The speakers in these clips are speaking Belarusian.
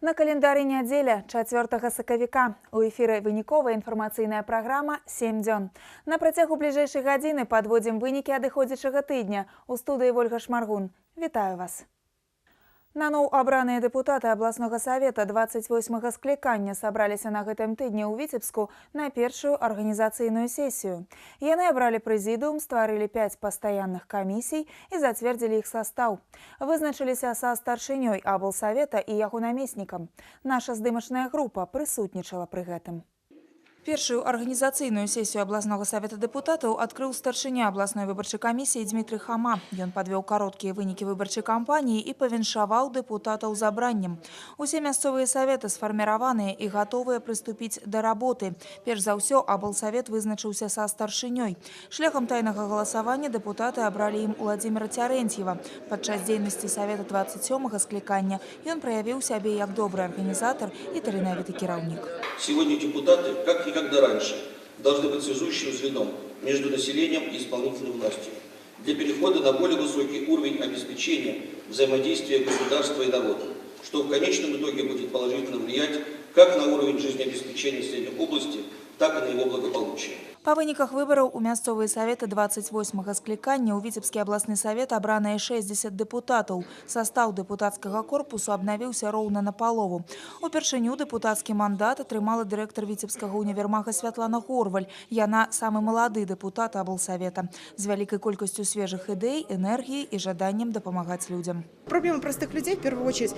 На календары нядзеля 4 сакавіка. У эфіры выніковая інфармацыйная праграма «7 дзён». На працягу бліжэйшай гадзіны падводзім вынікі адыходзячага тыдня. У студыі Ольга Шмаргун. Вітаю вас. Наноў абраныя дэпутаты абласнога савета 28-га склікання сабраліся на гэтым тыдні ў Віцебску на першую арганізацыйную сесію. Яны абралі прэзідыум, стварылі 5 пастаянных камісій і зацвердзілі іх састаў. Вызначыліся са старшынёй аблсавета і яго намеснікам. Наша здымачная група прысутнічала пры гэтым. Першую арганізацыйную сесію абласнога савета дэпутатаў адкрыў старшыня абласной выбарчай камісіі Дмітрый Хама. Ён падвёў кароткія вынікі выбарчай кампаніі і павіншаваў дэпутатаў забраннем. Усе мясцовыя саветы сфарміраваныя і гатовыя прыступіць да работы. Перш за ўсё аблсавет вызначыўся са старшынёй. Шляхам тайнага галасавання дэпутаты абралі ім Уладзіміра Цярэнцьева. Падчас дзейнасці савета 27-га склікання ён праявіў сябе як добры арганізатар і таленавіты кіраўнік. Сегодня депутаты, как никогда раньше, должны быть связующим звеном между населением и исполнительной властью для перехода на более высокий уровень обеспечения взаимодействия государства и народа, что в конечном итоге будет положительно влиять как на уровень жизнеобеспечения средней области, так и на его благополучие. Па выніках выбараў у мясцовыя саветы 28-га склікання ў Віцебскі абласны савет абраныя 60 дэпутатаў. Састаў дэпутацкага корпусу абнавіўся роўна напалову. Упершыню дэпутацкі мандат атрымала дырэктар Віцебскага універмага Святлана Горваль. Яна самы малады дэпутат аблсавета. З вялікай колькасцю свежых ідэй, энергіі і жаданнем дапамагаць людзям. Проблема простых людей, в первую очередь,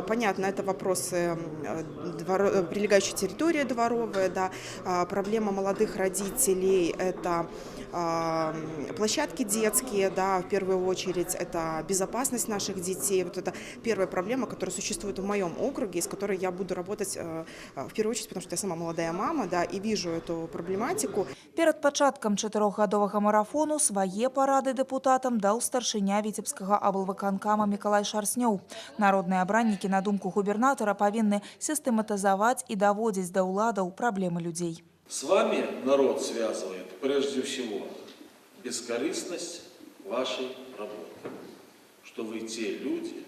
понятно, это вопросы прилегающей территории дворовая, да, проблема молодых родителей, это площадки детские, да, в первую очередь, это безопасность наших детей. Вот это первая проблема, которая существует в моем округе, с которой я буду работать в первую очередь, потому что я сама молодая мама, да, и вижу эту проблематику. Перад пачаткам 4-гадовага марафону свае парады дэпутатам даў старшыня Віцебскага аблвыканкама Мікалай Шарснёў. Народныя абраннікі, на думку губернатара, павінны сістэматызаваць і даводзіць да ўладаў праблемы людзей. С вами народ связывает прежде всего бескорыстность вашей работы, что вы те люди,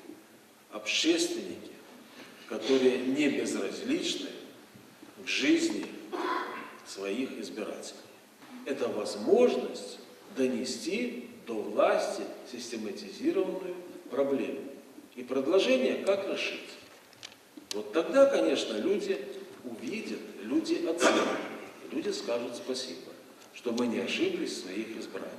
общественники, которые не безразличны к жизни своих избирателей. Это возможность донести до власти систематизированную проблему и предложение, как решить. Вот тогда, конечно, люди увидят, люди оценят. Люди скажут спасибо, что мы не ошиблись в своих избраниях.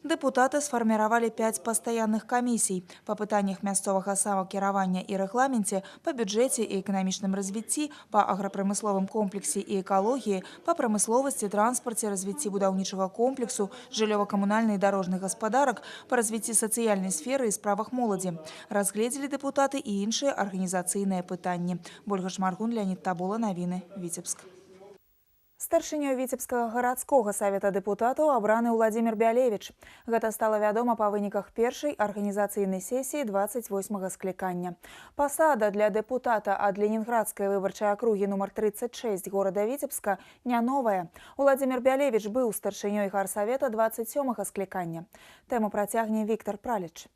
Дэпутаты сфарміравалі 5 пастаянных камісій па пытаннях мясцовага самакіравання і рэгламенце, па бюджэце і эканамічным развіцці, па аграпрамысловым комплексе і экалогіі, па прамысловасці, транспарце, развіцці будаўнічага комплексу, жыллёва-камунальнай і дарожных гаспадарак, па развіцці сацыяльнай сферы і справах моладзі. Разгледзелі дэпутаты і іншыя арганізацыйныя пытанні. Ольга Шмаргун, Леонид Табула, навіны, Віцебск. Старшынёй Віцебскага гарадскога савета дэпутатаў абраны Уладзімір Бялевіч. Гэта стала вядома па выніках першай арганізацыйнай сесіі 28-га склікання. Пасада для дэпутата ад Ленінградскай выбарчай акругі нумар 36 горада Віцебска не новая. Уладзімір Бялевіч быў старшынёй гарсавета 27-га склікання. Тэму працягне Віктор Праліч.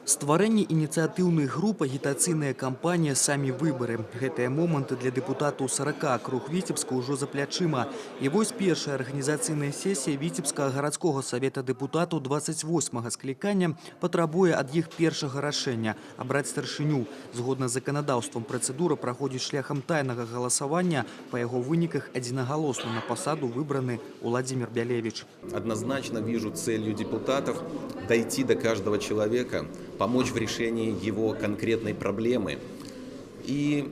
Стварэнне ініцыятыўнай групы, агітацыйная кампанія, самі выбары. Гэтыя моманты для дэпутатаў 40 акруг Віцебска ўжо за плячыма. І вось першая арганізацыйная сесія Віцебскага гарадскога савета дэпутатаў 28-га склікання патрабуе ад іх першага рашэння – абраць старшыню. Згодна з заканадаўствам працэдура праходзіць шляхам тайнага галасавання. Па яго выніках адзінагалосна на пасаду выбраны Уладзімір Бялевіч. Однозначно вижу целью депутатов дойти до каждого человека, помочь в решении его конкретной проблемы и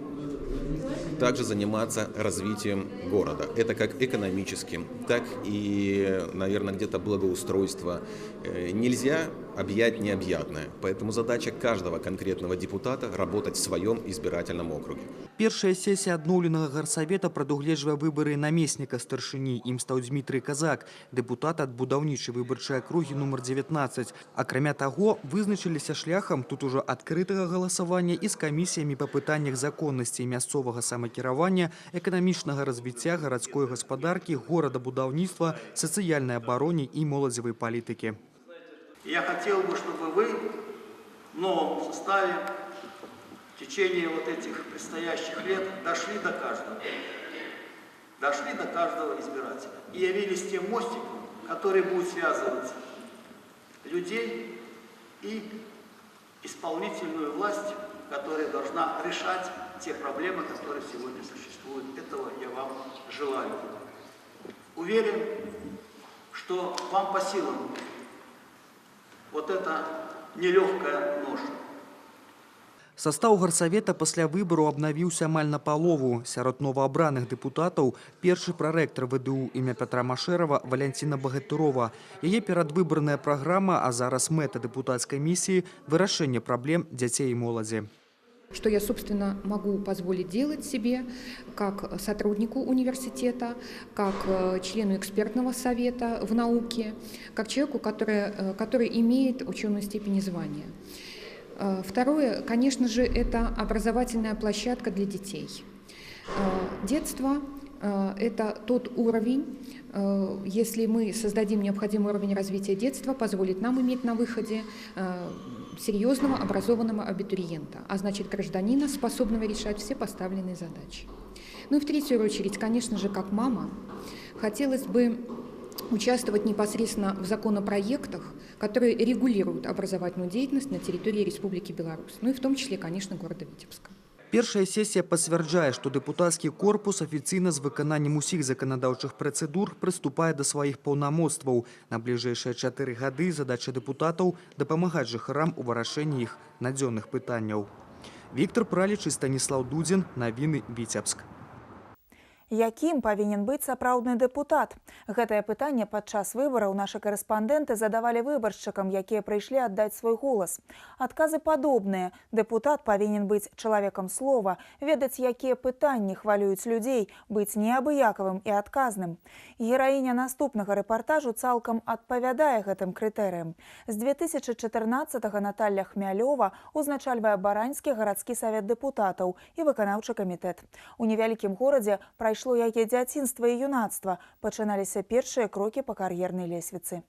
также заниматься развитием города. Это как экономическим, так и, наверное, где-то благоустройство. Нельзя объять необъятное. Поэтому задача каждого конкретного депутата – работать в своем избирательном округе. Першая сесія адноўленага гарсавета прадугледжвае выбары намесніка старшыні. Ім стаў Дмітрый Казак, дэпутат ад будаўнічай выбарчай акругі нумар 19. Акрамя таго, вызначыліся шляхам тут ужо адкрытага галасавання і з камісіямі па пытаннях законнасці мясцовага самакіравання, эканамічнага развіцця, гарадской гаспадаркі, горадабудаўніцтва, сацыяльнай абароне і моладзевай палітыкі. Я хотел бы, чтобы вы в новом составе в течение вот этих предстоящих лет дошли до каждого. Дошли до каждого избирателя. И явились тем мостиком, который будет связывать людей и исполнительную власть, которая должна решать те проблемы, которые сегодня существуют. Этого я вам желаю. Уверен, что вам по силам вот эта нелегкая ноша. Состав гарсавета пасля выбару абнавіўся амаль напалову. Сярод новаабраных дэпутатаў першы прарэктар ВДУ імя Пятра Машэрава Валянціна Багатырова. Яе перадвыбарная праграма, а зараз мэта дэпутацкай місіі – вырашэнне праблем дзяцей і моладзі. Что я, собственно, могу позволить делать себе как сотруднику университета, как члену экспертного совета в науке, как человеку, который имеет ученую степень и звание. Второе, конечно же, это образовательная площадка для детей. Детство – это тот уровень, если мы создадим необходимый уровень развития детства, позволит нам иметь на выходе серьезного образованного абитуриента, а значит гражданина, способного решать все поставленные задачи. Ну и в третью очередь, конечно же, как мама, хотелось бы участвовать непосредственно в законопроектах, которые регулируют образовательную деятельность на территории Республики Беларусь, ну и в том числе, конечно, города Витебска. Першая сесія пацвярджае, што дэпутацкі корпус афіцыйна з выкананнем усіх заканадаўчых працэдур прыступае да сваіх паўнамоцтваў. На бліжэйшыя 4 гады задача дэпутатаў дапамагаць жыхарам у вырашэнні іх надзённых пытанняў. Віктор Праліч і Станіслаў Дудзін. Навіны Віцебск. Якім павінен быць сапраўдны дэпутат? Гэтае пытанне падчас выбараў нашы карэспандэнты задавалі выбаршчыкам, якія прыйшлі аддаць свой голас. Адказы падобныя. Дэпутат павінен быць чалавекам слова, ведаць, якія пытанні хвалююць людзей, быць неабыякавым і адказным. Гераіня наступнага рэпартажу цалкам адпавядае гэтым крытэрыям. З 2014-го Наталья Хмялёва узначальвае Бараньскі гарадскі савет дэпутатаў і выканаўчы камітэт. У невялікім горадзе прайшло яе дзяцінства і юнацтва, пачыналіся першыя крокі па кар'ернай лесвіцы.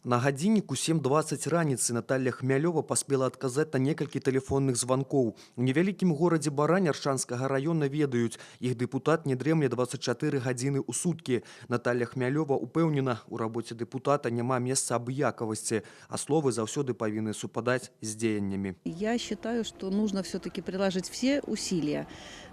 На гадзінніку 7:20 раніцы Наталья Хмялёва паспела адказаць на некалькі тэлефонных званкоў. У невялікім горадзе Барань Аршанскага раёна ведаюць, іх дэпутат не дрэмле 24 гадзіны ў суткі. Наталья Хмялёва упэўнена, у рабоце дэпутата няма месца абыякавасці, а словы заўсёды павінны супадаць з дзеяннямі. Я считаю, что нужно все-таки приложить все усилия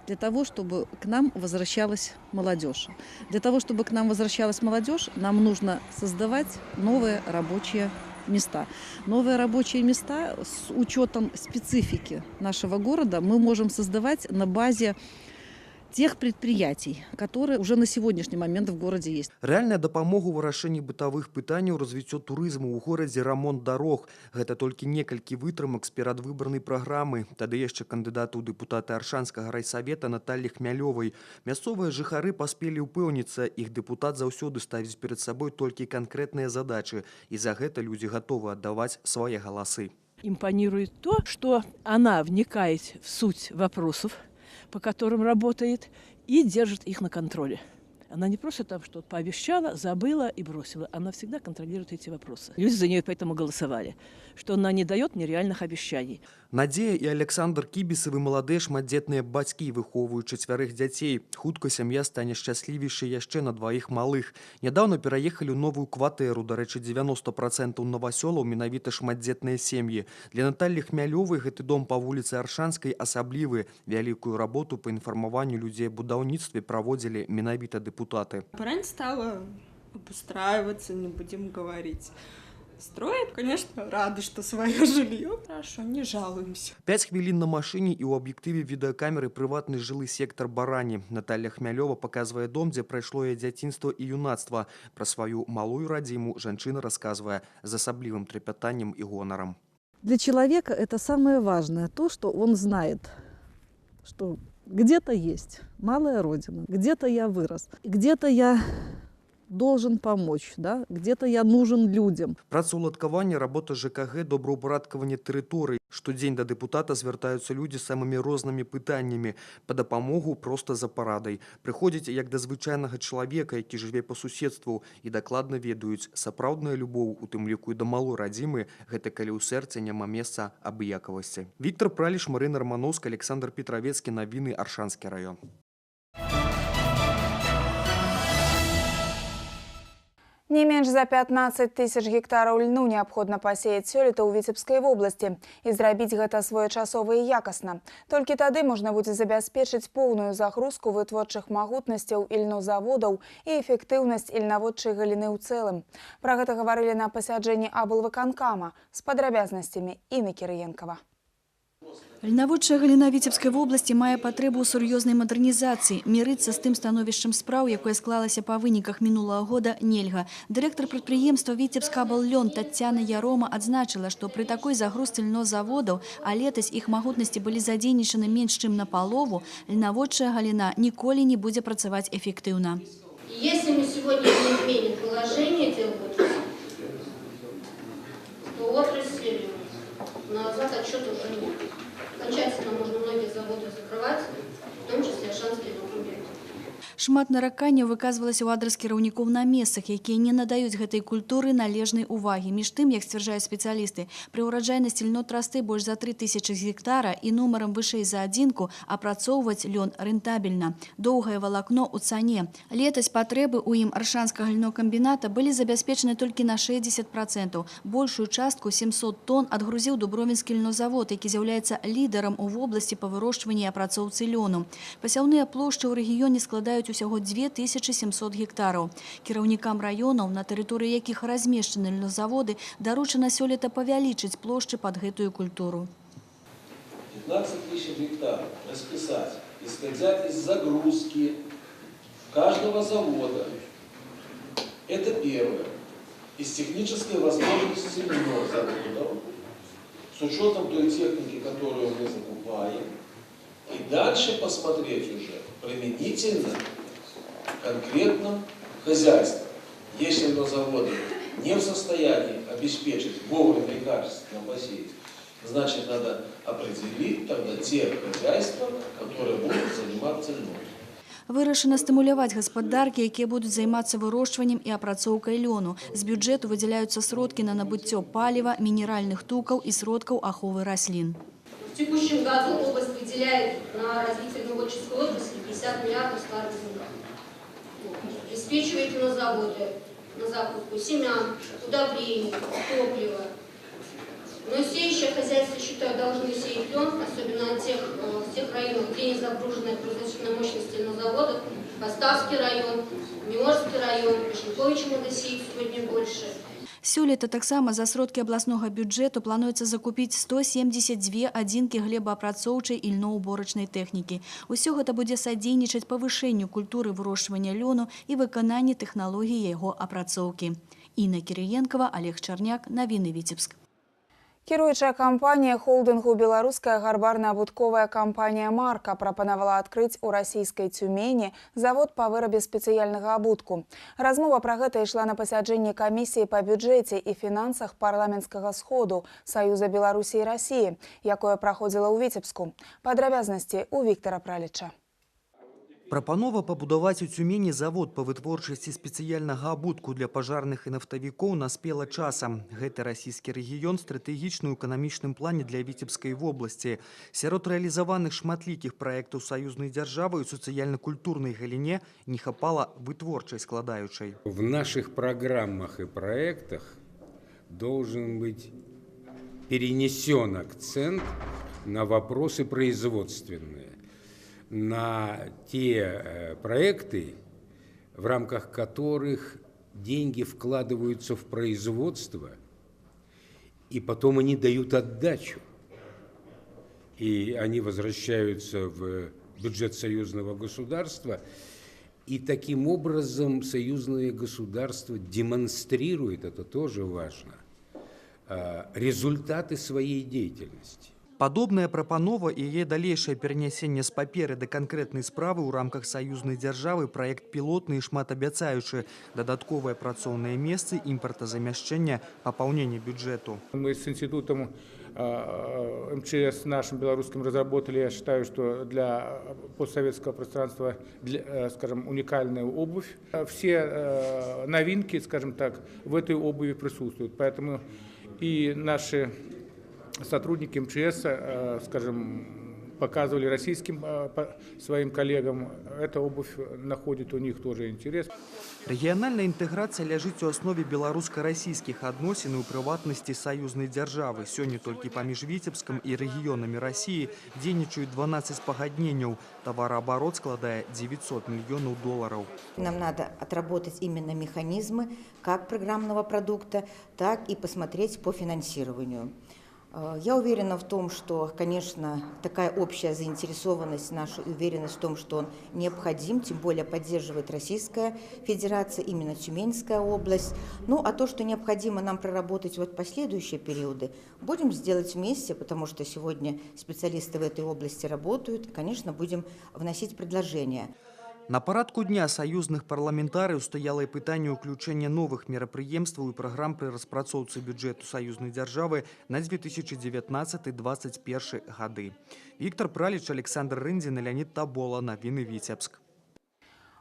для того, чтобы к нам возвращалась молодежь. Для того, чтобы к нам возвращалась молодежь, нам нужно создавать новые рабочие места. Новые рабочие места с учетом специфики нашего города мы можем создавать на базе тех предприятий, которые уже на сегодняшний момент в городе есть. Рэальная дапамога ў вырашэнні бытавых пытанняў, развіццё турызму ў горадзе, рамонт дарог. Гэта толькі некалькі вытрымак з перадвыбарнай праграмы. Тады яшчэ кандыдата ў дэпутаты Аршанскага райсавета Натальі Хмялёвай. Мясцовыя жыхары паспелі ўпэўніцца, іх дэпутат заўсёды ставіць перад сабой толькі канкрэтныя задачы, і за гэта людзі гатовы аддаваць свае галасы. Импонирует то, что она вникает в суть вопросов, по которым работает, и держит их на контроле. Она не просто там что-то пообещала, забыла и бросила. Она всегда контролирует эти вопросы. Люди за нее поэтому голосовали, что она не дает нереальных обещаний. Надзея і Александр Кібісавы маладыя шматдзетныя бацькі выхоўваюць 4 дзяцей. Хутка сям'я стане шчаслівейшай яшчэ на 2 малых. Нядаўна пераехалі ў новую кватэру. Дарэчы, 90% новасёлаў менавіта шматдзетныя сем'і. Для Натальі Хмялёвай гэты дом па вуліцы Аршанскай асаблівы. Вялікую работу па інфармаванню людзей о будаўніцтве праводзілі менавіта дэпутаты. Барань стала обустраиваться, не будем говорить. Строит, конечно, рады, что свое жилье. Хорошо, не жалуемся. 5 хвілін на машыне і ў аб'ектыве відэакамеры прыватны жылы сектар Барані. Наталья Хмялёва паказвае дом, дзе прайшло яе дзяцінства і юнацтва. Пра сваю малую радзіму жанчына расказвае з асаблівым трепятаннем і гонарам. Для человека это самое важное, то, что он знает, что где-то есть малая родина, где-то я вырос, где-то я должен помочь, да? Где-то я нужен людям. Працаўладкаванне, работа ЖКГ, добраўпарадкаванне тэрыторый. Штодзень да дэпутата звяртаюцца людзі з самымі рознымі пытаннямі па дапамогу проста за парадай. Прыходзяць як да звычайнага чалавека, які жыве па суседству, і дакладна ведаюць, сапраўдная любоў, у тым ліку і да малой радзімы, гэта калі ў сэрцы няма месца абыякавасці. Віктор Праліш, Марына Романовская, Александр Петровецкі, навіны, Аршанскі раён. Не менш за 15 тысяч гектараў льну неабходна пасеяць сёлета ў Віцебскай вобласці і зрабіць гэта своечасова і якасна. Толькі тады можна будзе забяспечыць поўную загрузку вытворчых магутнасцяў ільнозаводаў і эфектыўнасць ільнаводчай галіны ў цэлым. Пра гэта гаварылі на пасяджэнні аблвыканкама з падрабязнасцямі Інны Кірыенкава. Льнаводчая галіна Віцебскай вобласці мае патрэбу ў сур'ёзнай мадэрнізацыі. Мірыцца з тым становішчам спраў, якое склалася па выніках мінулага года, нельга. Дырэктар прадпрыемства «Віцебскабллён» Таццяна Ярома адзначыла, што пры такой загрузцы льнозаводаў, а летась іх магутнасці былі задзейнічаны менш чым напалову, льнаводчая галіна ніколі не будзе працаваць эфектыўна. Если мы сегодня не изменим положение дел в отрасли, то отрасль назад отчета уже нет. Окончательно можно многие заводы закрывать, в том числе Аршанский комбинат. Шмат нараканняў выказвалася ў адрас кіраўнікоў на месцах, якія не надаюць гэтай культуры належнай увагі. Між тым, як сцвярджаюць спецыялісты, пры ўраджайнасці льнотрасты больш за 3000 гектара і нумарам вышэй за адзінку апрацоўваць лён рэнтабельна. Доўгае валакно ў цане. Летась патрэбы ў ім Аршанскага льнокамбіната былі забяспечаны толькі на 60%. Большую частку 700 тонн адгрузіў Дубровінскі льнозавод, які з'яўляецца лідарам у вобласці па вырошчванні і апрацоўцы лёну. Пасяўныя плошчы ў рэгіёне складаюць усяго 2700 гектараў. Кіраўнікам раёнаў, на тэрыторыі якіх размешчаны льнозаводы, даручана сёлета павялічыць плошчы пад гэтую культуру. 15 тысяч гектаров расписать, исходя из загрузки каждого завода. Это первое. Из технической возможности льнозаводов, с учетом той техники, которую мы закупаем, и дальше посмотреть уже применительно конкретном хозяйстве. Если льнозаводы не в состоянии обеспечить вовремя и качественно посеять, значит, надо определить тогда те хозяйства, которые будут заниматься льном. Вырашана стымуляваць гаспадаркі, якія будуць займацца вырошчваннем і апрацоўкай лёну. З бюджэту выдзяляюцца сродкі на набыццё паліва, мінеральных тукаў і сродкаў аховы раслін. В текущем году область выделяет на развитие льноводческой отрасли 50 миллиардов старых земель. Обеспечивает на заводы, на закупку семян, удобрений, топлива. Но сеющие хозяйства, считаю, должны сеять лен, особенно в тех районах, где не загружены производственной мощности на заводах. Поставский район, Миорский район, Шенковича надо сеять сегодня больше. Сёлета таксама за сродкі абласнога бюджэту плануецца закупіць 172 адзінкі глебаапрацоўчай і льноўборачнай тэхнікі. Усё гэта будзе садзейнічаць павышэнню культуры вырошчвання лёну і выкананні тэхналогій яго апрацоўкі. Інна Кірыенкава, Олег Чарняк, навіны Віцебск. Кіруючая кампанія холдынгу беларуская гарбарна-абутковая кампанія «Марка» прапанавала адкрыць у расійскай Цюмені завод па вырабе спецыяльнага абутку. Размова пра гэта ішла на пасяджэнні камісіі па бюджэце і фінансах парламенцкага сходу Саюза Беларусі і Расіі, якое праходзіла ў Віцебску. Падрабязнасці у Віктора Праліча. Прапанова пабудаваць у Цюмені завод па вытворчасці спецыяльнага абутку для пажарных і нафтавікоў наспела часам. Гэты расійскі рэгіён стратэгічны ў эканамічным плане для Віцебскай вобласці. Сярод рэалізаваных шматлікіх праектаў саюзнай дзяржавы ў сацыяльна-культурнай галіне не хапала вытворчай складаючай. В наших программах и проектах должен быть перенесен акцент на вопросы производственные, на те проекты, в рамках которых деньги вкладываются в производство, и потом они дают отдачу, и они возвращаются в бюджет союзного государства, и таким образом союзное государство демонстрирует, это тоже важно, результаты своей деятельности. Падобная прапанова і яе далейшае перанясенне з паперы да канкрэтнай справы ў рамках саюзнай дзяржавы праект пілотны і шматабяцаючы, дадатковыя працоўныя месцы, імпартазамяшчэння, папаўнення бюджэту. Мы с институтом МЧС нашим белорусским разработали, я считаю, что для постсоветского пространства, скажем, уникальную обувь. Все новинки, скажем так, в этой обуви присутствуют. Поэтому и наши сотрудники МЧС, скажем, показывали российским своим коллегам. Эта обувь находит у них тоже интерес. Рэгіянальная інтэграцыя ляжыць у аснове беларуска-расійскіх адносін і ў прыватнасці саюзнай дзяржавы. Сёння толькі паміж Віцебскам і рэгіёнамі Расіі дзейнічаюць 12 пагадненняў. Товарооборот складае $900 миллионов. Нам надо отработать именно механизмы как программного продукта, так и посмотреть по финансированию. Я уверена в том, что, конечно, такая общая заинтересованность, наша уверенность в том, что он необходим, тем более поддерживает Российская Федерация, именно Тюменская область. Ну, а то, что необходимо нам проработать вот последующие периоды, будем сделать вместе, потому что сегодня специалисты в этой области работают, и, конечно, будем вносить предложения. На парадку дня саюзных парламентарыяў стаяла і пытанне ўключэння новых мерапрыемстваў і праграм пры распрацоўцы бюджэту саюзнай дзяржавы на 2019-2021 гады. Віктор Праліч, Александр Рындзін, Леонид Табола. Навіны Віцебск.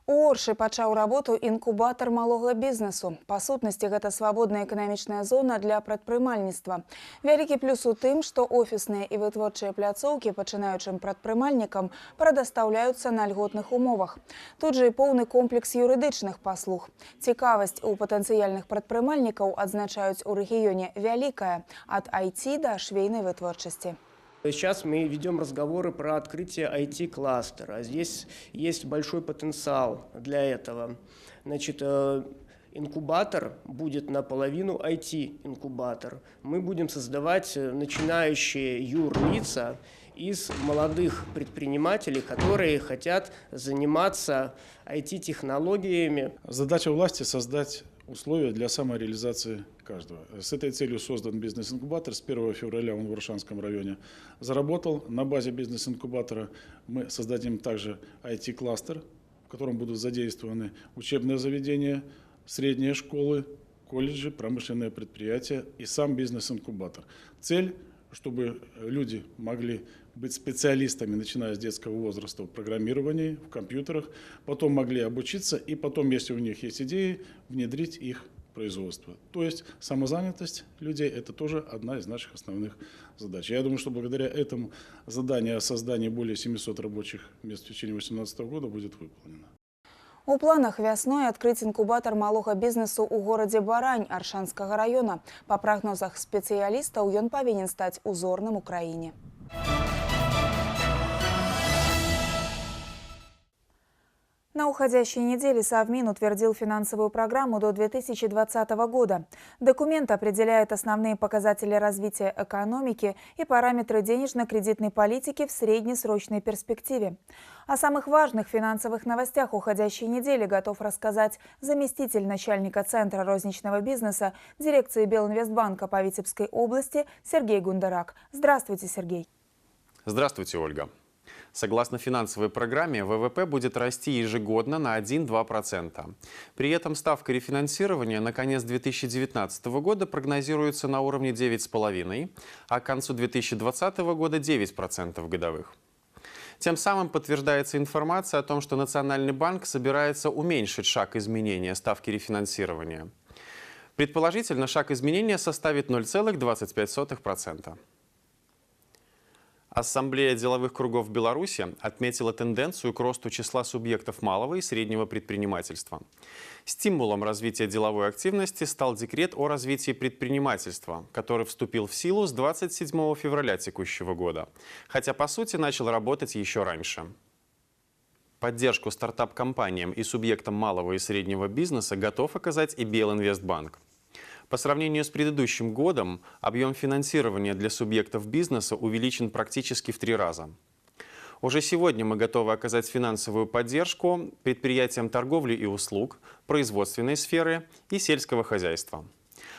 У Оршы пачаў работу інкубатар малога бізнесу. Па сутнасці, гэта свабодная эканамічная зона для прадпрымальніцтва. Вялікі плюс у тым, што офісныя і вытворчыя пляцоўкі пачынаючым прадпрымальнікам прадастаўляюцца на льготных умовах. Тут жа і поўны комплекс юрыдычных паслуг. Цікавасць у патэнцыяльных прадпрымальнікаў адзначаюць у рэгіёне вялікая, ад IT да швейнай вытворчасці. Сейчас мы ведем разговоры про открытие IT-кластера. Здесь есть большой потенциал для этого. Значит, инкубатор будет наполовину IT-инкубатор. Мы будем создавать начинающие юрлица из молодых предпринимателей, которые хотят заниматься IT-технологиями. Задача власти – создать условия для самореализации каждого. С этой целью создан бизнес-инкубатор. С 1 февраля он в Ворошанском районе заработал. На базе бизнес-инкубатора мы создадим также IT-кластер, в котором будут задействованы учебные заведения, средние школы, колледжи, промышленные предприятия и сам бизнес-инкубатор. Цель, чтобы люди могли быть специалистами, начиная с детского возраста в программировании, в компьютерах, потом могли обучиться и потом, если у них есть идеи, внедрить их в производство. То есть самозанятость людей – это тоже одна из наших основных задач. Я думаю, что благодаря этому задание о создании более 700 рабочих мест в течение 2018 года будет выполнено. У планах вясной адкрыць інкубатар малога бізнесу ў горадзе Барань Аршанскага района. Па прагнозах спецыялістаў, ён павінен стаць узорным у краіне. На уходящей неделе Совмин утвердил финансовую программу до 2020 года. Документ определяет основные показатели развития экономики и параметры денежно-кредитной политики в среднесрочной перспективе. О самых важных финансовых новостях уходящей недели готов рассказать заместитель начальника Центра розничного бизнеса дирекции Белинвестбанка по Витебской области Сергей Гундарак. Здравствуйте, Сергей. Здравствуйте, Ольга. Согласно финансовой программе, ВВП будет расти ежегодно на 1–2%. При этом ставка рефинансирования на конец 2019 года прогнозируется на уровне 9,5%, а к концу 2020 года 9% годовых. Тем самым подтверждается информация о том, что Национальный банк собирается уменьшить шаг изменения ставки рефинансирования. Предположительно, шаг изменения составит 0,25%. Ассамблея деловых кругов Беларуси отметила тенденцию к росту числа субъектов малого и среднего предпринимательства. Стимулом развития деловой активности стал декрет о развитии предпринимательства, который вступил в силу с 27 февраля текущего года, хотя по сути начал работать еще раньше. Поддержку стартап-компаниям и субъектам малого и среднего бизнеса готов оказать и Белинвестбанк. По сравнению с предыдущим годом объем финансирования для субъектов бизнеса увеличен практически в 3 раза. Уже сегодня мы готовы оказать финансовую поддержку предприятиям торговли и услуг, производственной сферы и сельского хозяйства.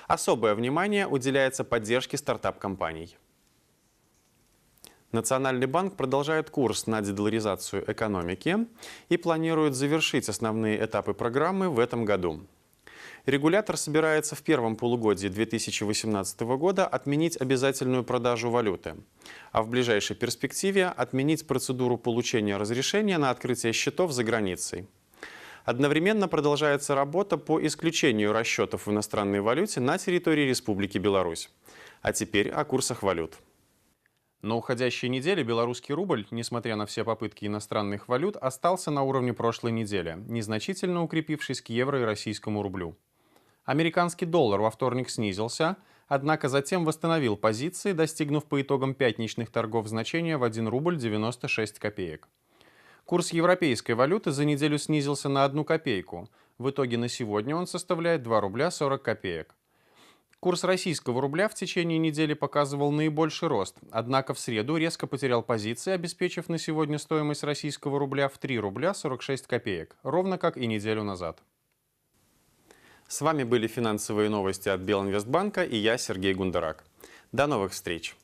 Особое внимание уделяется поддержке стартап-компаний. Национальный банк продолжает курс на дедоларизацию экономики и планирует завершить основные этапы программы в этом году. Регулятор собирается в первом полугодии 2018 года отменить обязательную продажу валюты, а в ближайшей перспективе отменить процедуру получения разрешения на открытие счетов за границей. Одновременно продолжается работа по исключению расчетов в иностранной валюте на территории Республики Беларусь. А теперь о курсах валют. На уходящей неделе белорусский рубль, несмотря на все попытки иностранных валют, остался на уровне прошлой недели, незначительно укрепившись к евро и российскому рублю. Американский доллар во вторник снизился, однако затем восстановил позиции, достигнув по итогам пятничных торгов значения в 1 рубль 96 копеек. Курс европейской валюты за неделю снизился на 1 копейку. В итоге на сегодня он составляет 2 рубля 40 копеек. Курс российского рубля в течение недели показывал наибольший рост, однако в среду резко потерял позиции, обеспечив на сегодня стоимость российского рубля в 3 рубля 46 копеек, ровно как и неделю назад. С вами были финансовые новости от Белинвестбанка и я, Сергей Гундарак. До новых встреч!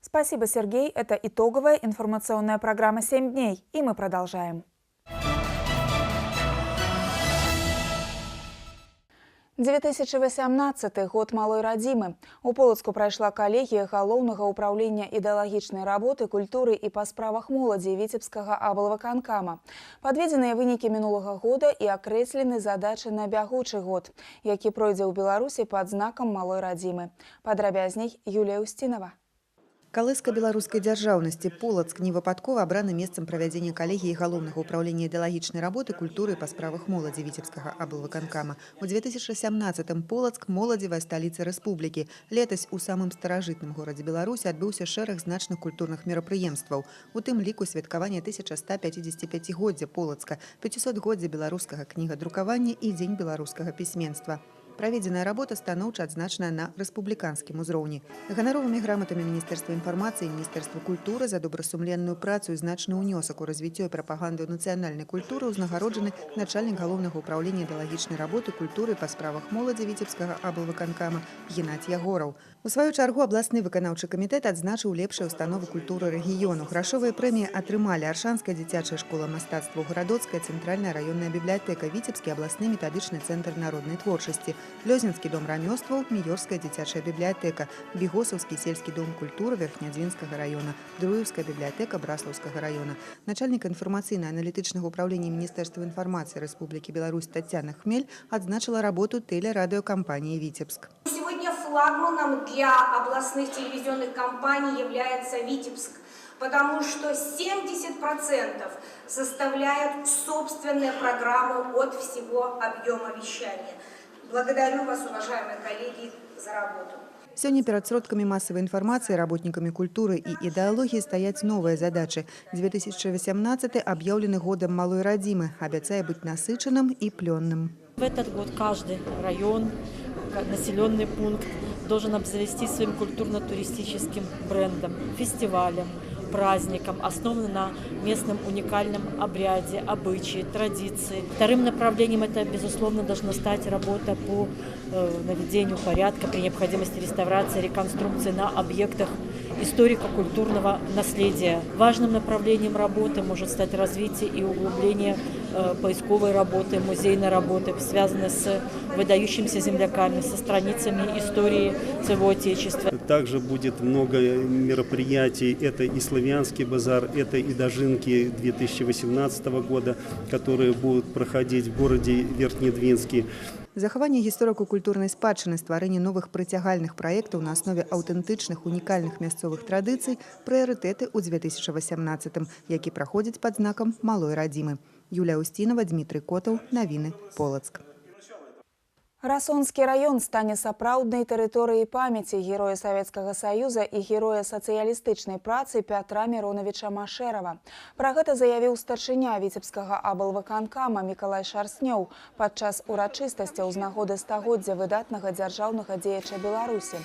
Спасибо, Сергей. Это итоговая информационная программа «7 дней», и мы продолжаем. 2018 год малой радзімы. У Полацку прайшла калегія галоўнага ўпраўлення ідэалагічнай работы, культуры і па справах моладзі Віцебскага аблвыканкама. Падведзеныя вынікі мінулага года і акрэслены задачы на бягучы год, які пройдзе ў Беларусі пад знакам малой радзімы. Падрабязней Юлія Устінова. Калыска беларускай дзяржаўнасці Полацк невыпадкова абраны месцам правядзення калегіі галоўнага ўпраўлення ідэалагічнай работы, культуры па справах моладзі Віцебскага аблвыканкама. У 2017-м Полацк – моладзевая сталіца рэспублікі. Летась у самым старажытным горадзе Беларусі адбыўся шэраг значных культурных мерапрыемстваў. У тым ліку святкаванне 1155-годдзя Полацка, 500-годдзя беларускага кнігадрукавання і дзень беларускага пісьменства. Праведзеная работа станоўча адзначаная на рэспубліканскім узроўні. Ганаровымі граматамі Міністэрства інфармацыі і Міністэрства культуры за добрасумленную працу і значны ўнёсак у развіццё і прапаганду нацыянальнай культуры узнагароджаны начальнік галоўнага ўпраўлення ідэалагічнай работы, культуры па справах моладзі Віцебскага аблвыканкама Геннадзь Ягораў. У сваю чаргу абласны выканаўчы камітэт адзначыў лепшыя ўстановы культуры рэгіёну. Грашовыя прэміі атрымалі Аршанская дзіцячая школа мастацтва, Гарадоцкая цэнтральная раённая бібліятэка, Віцебскі абласны метадычны цэнтр народнай творчасці, Лёзненскі дом рамёстваў, Міёрская дзіцячая бібліятэка, Бігосаўскі сельскі дом культуры Верхнядзвінскага раёна, Друевская бібліятэка Браслаўскага раёна. Начальник інфармацыйна-аналітычнага ўпраўлення Міністэрства інфармацыі Рэспублікі Беларусь Тацяна Хмель адзначыла работу телерадиокомпании «Витебск». Сегодня флагманом для областных телевизионных компаний является Витебск, потому что 70% составляют собственные программы от всего объема вещания. Благодарю вас, уважаемые коллеги, за работу. Сёння перад сродкамі масавай інфармацыі, работнікамі культуры і ідэалогіі стаяць новыя задачы. 2018 аб'яўлены годам малой радзімы, абяцае быць насычаным і плённым. В этот год каждый район, населенный пункт должен обзавестись своим культурно-туристическим брендом, фестивалем, праздником, основанным на местном уникальном обряде, обычае, традиции. Вторым направлением это, безусловно, должна стать работа по наведению порядка при необходимости реставрации, реконструкции на объектах историко-культурного наследия. Важным направлением работы может стать развитие и углубление поисковой работы, музейной работы, связанной с выдающимися земляками, со страницами истории своего Отечества. Также будет много мероприятий. Это и Славянский базар, это и Дожинки 2018 года, которые будут проходить в городе Верхнедвинске. Захаванне гісторыка-культурнай спадчыны, стварэнне новых прыцягальных праектаў на аснове аўтэнтычных унікальных мясцовых традыцый – прыярытэты ў 2018, які праходзяць пад знакам малой радзімы. Юлія Устінова, Дмітрый Котаў, навіны, Полацк. Расонскі раён стане сапраўднай тэрыторыяй памяці героя Савецкага Саюза і героя сацыялістычнай працы Пятра Міроновича Машэрава. Пра гэта заявіў старшыня Віцебскага аблвыканкама Мікалай Шарснёў падчас урачыстасцяў з нагоды стагоддзя выдатнага дзяржаўнага дзеяча Беларусі.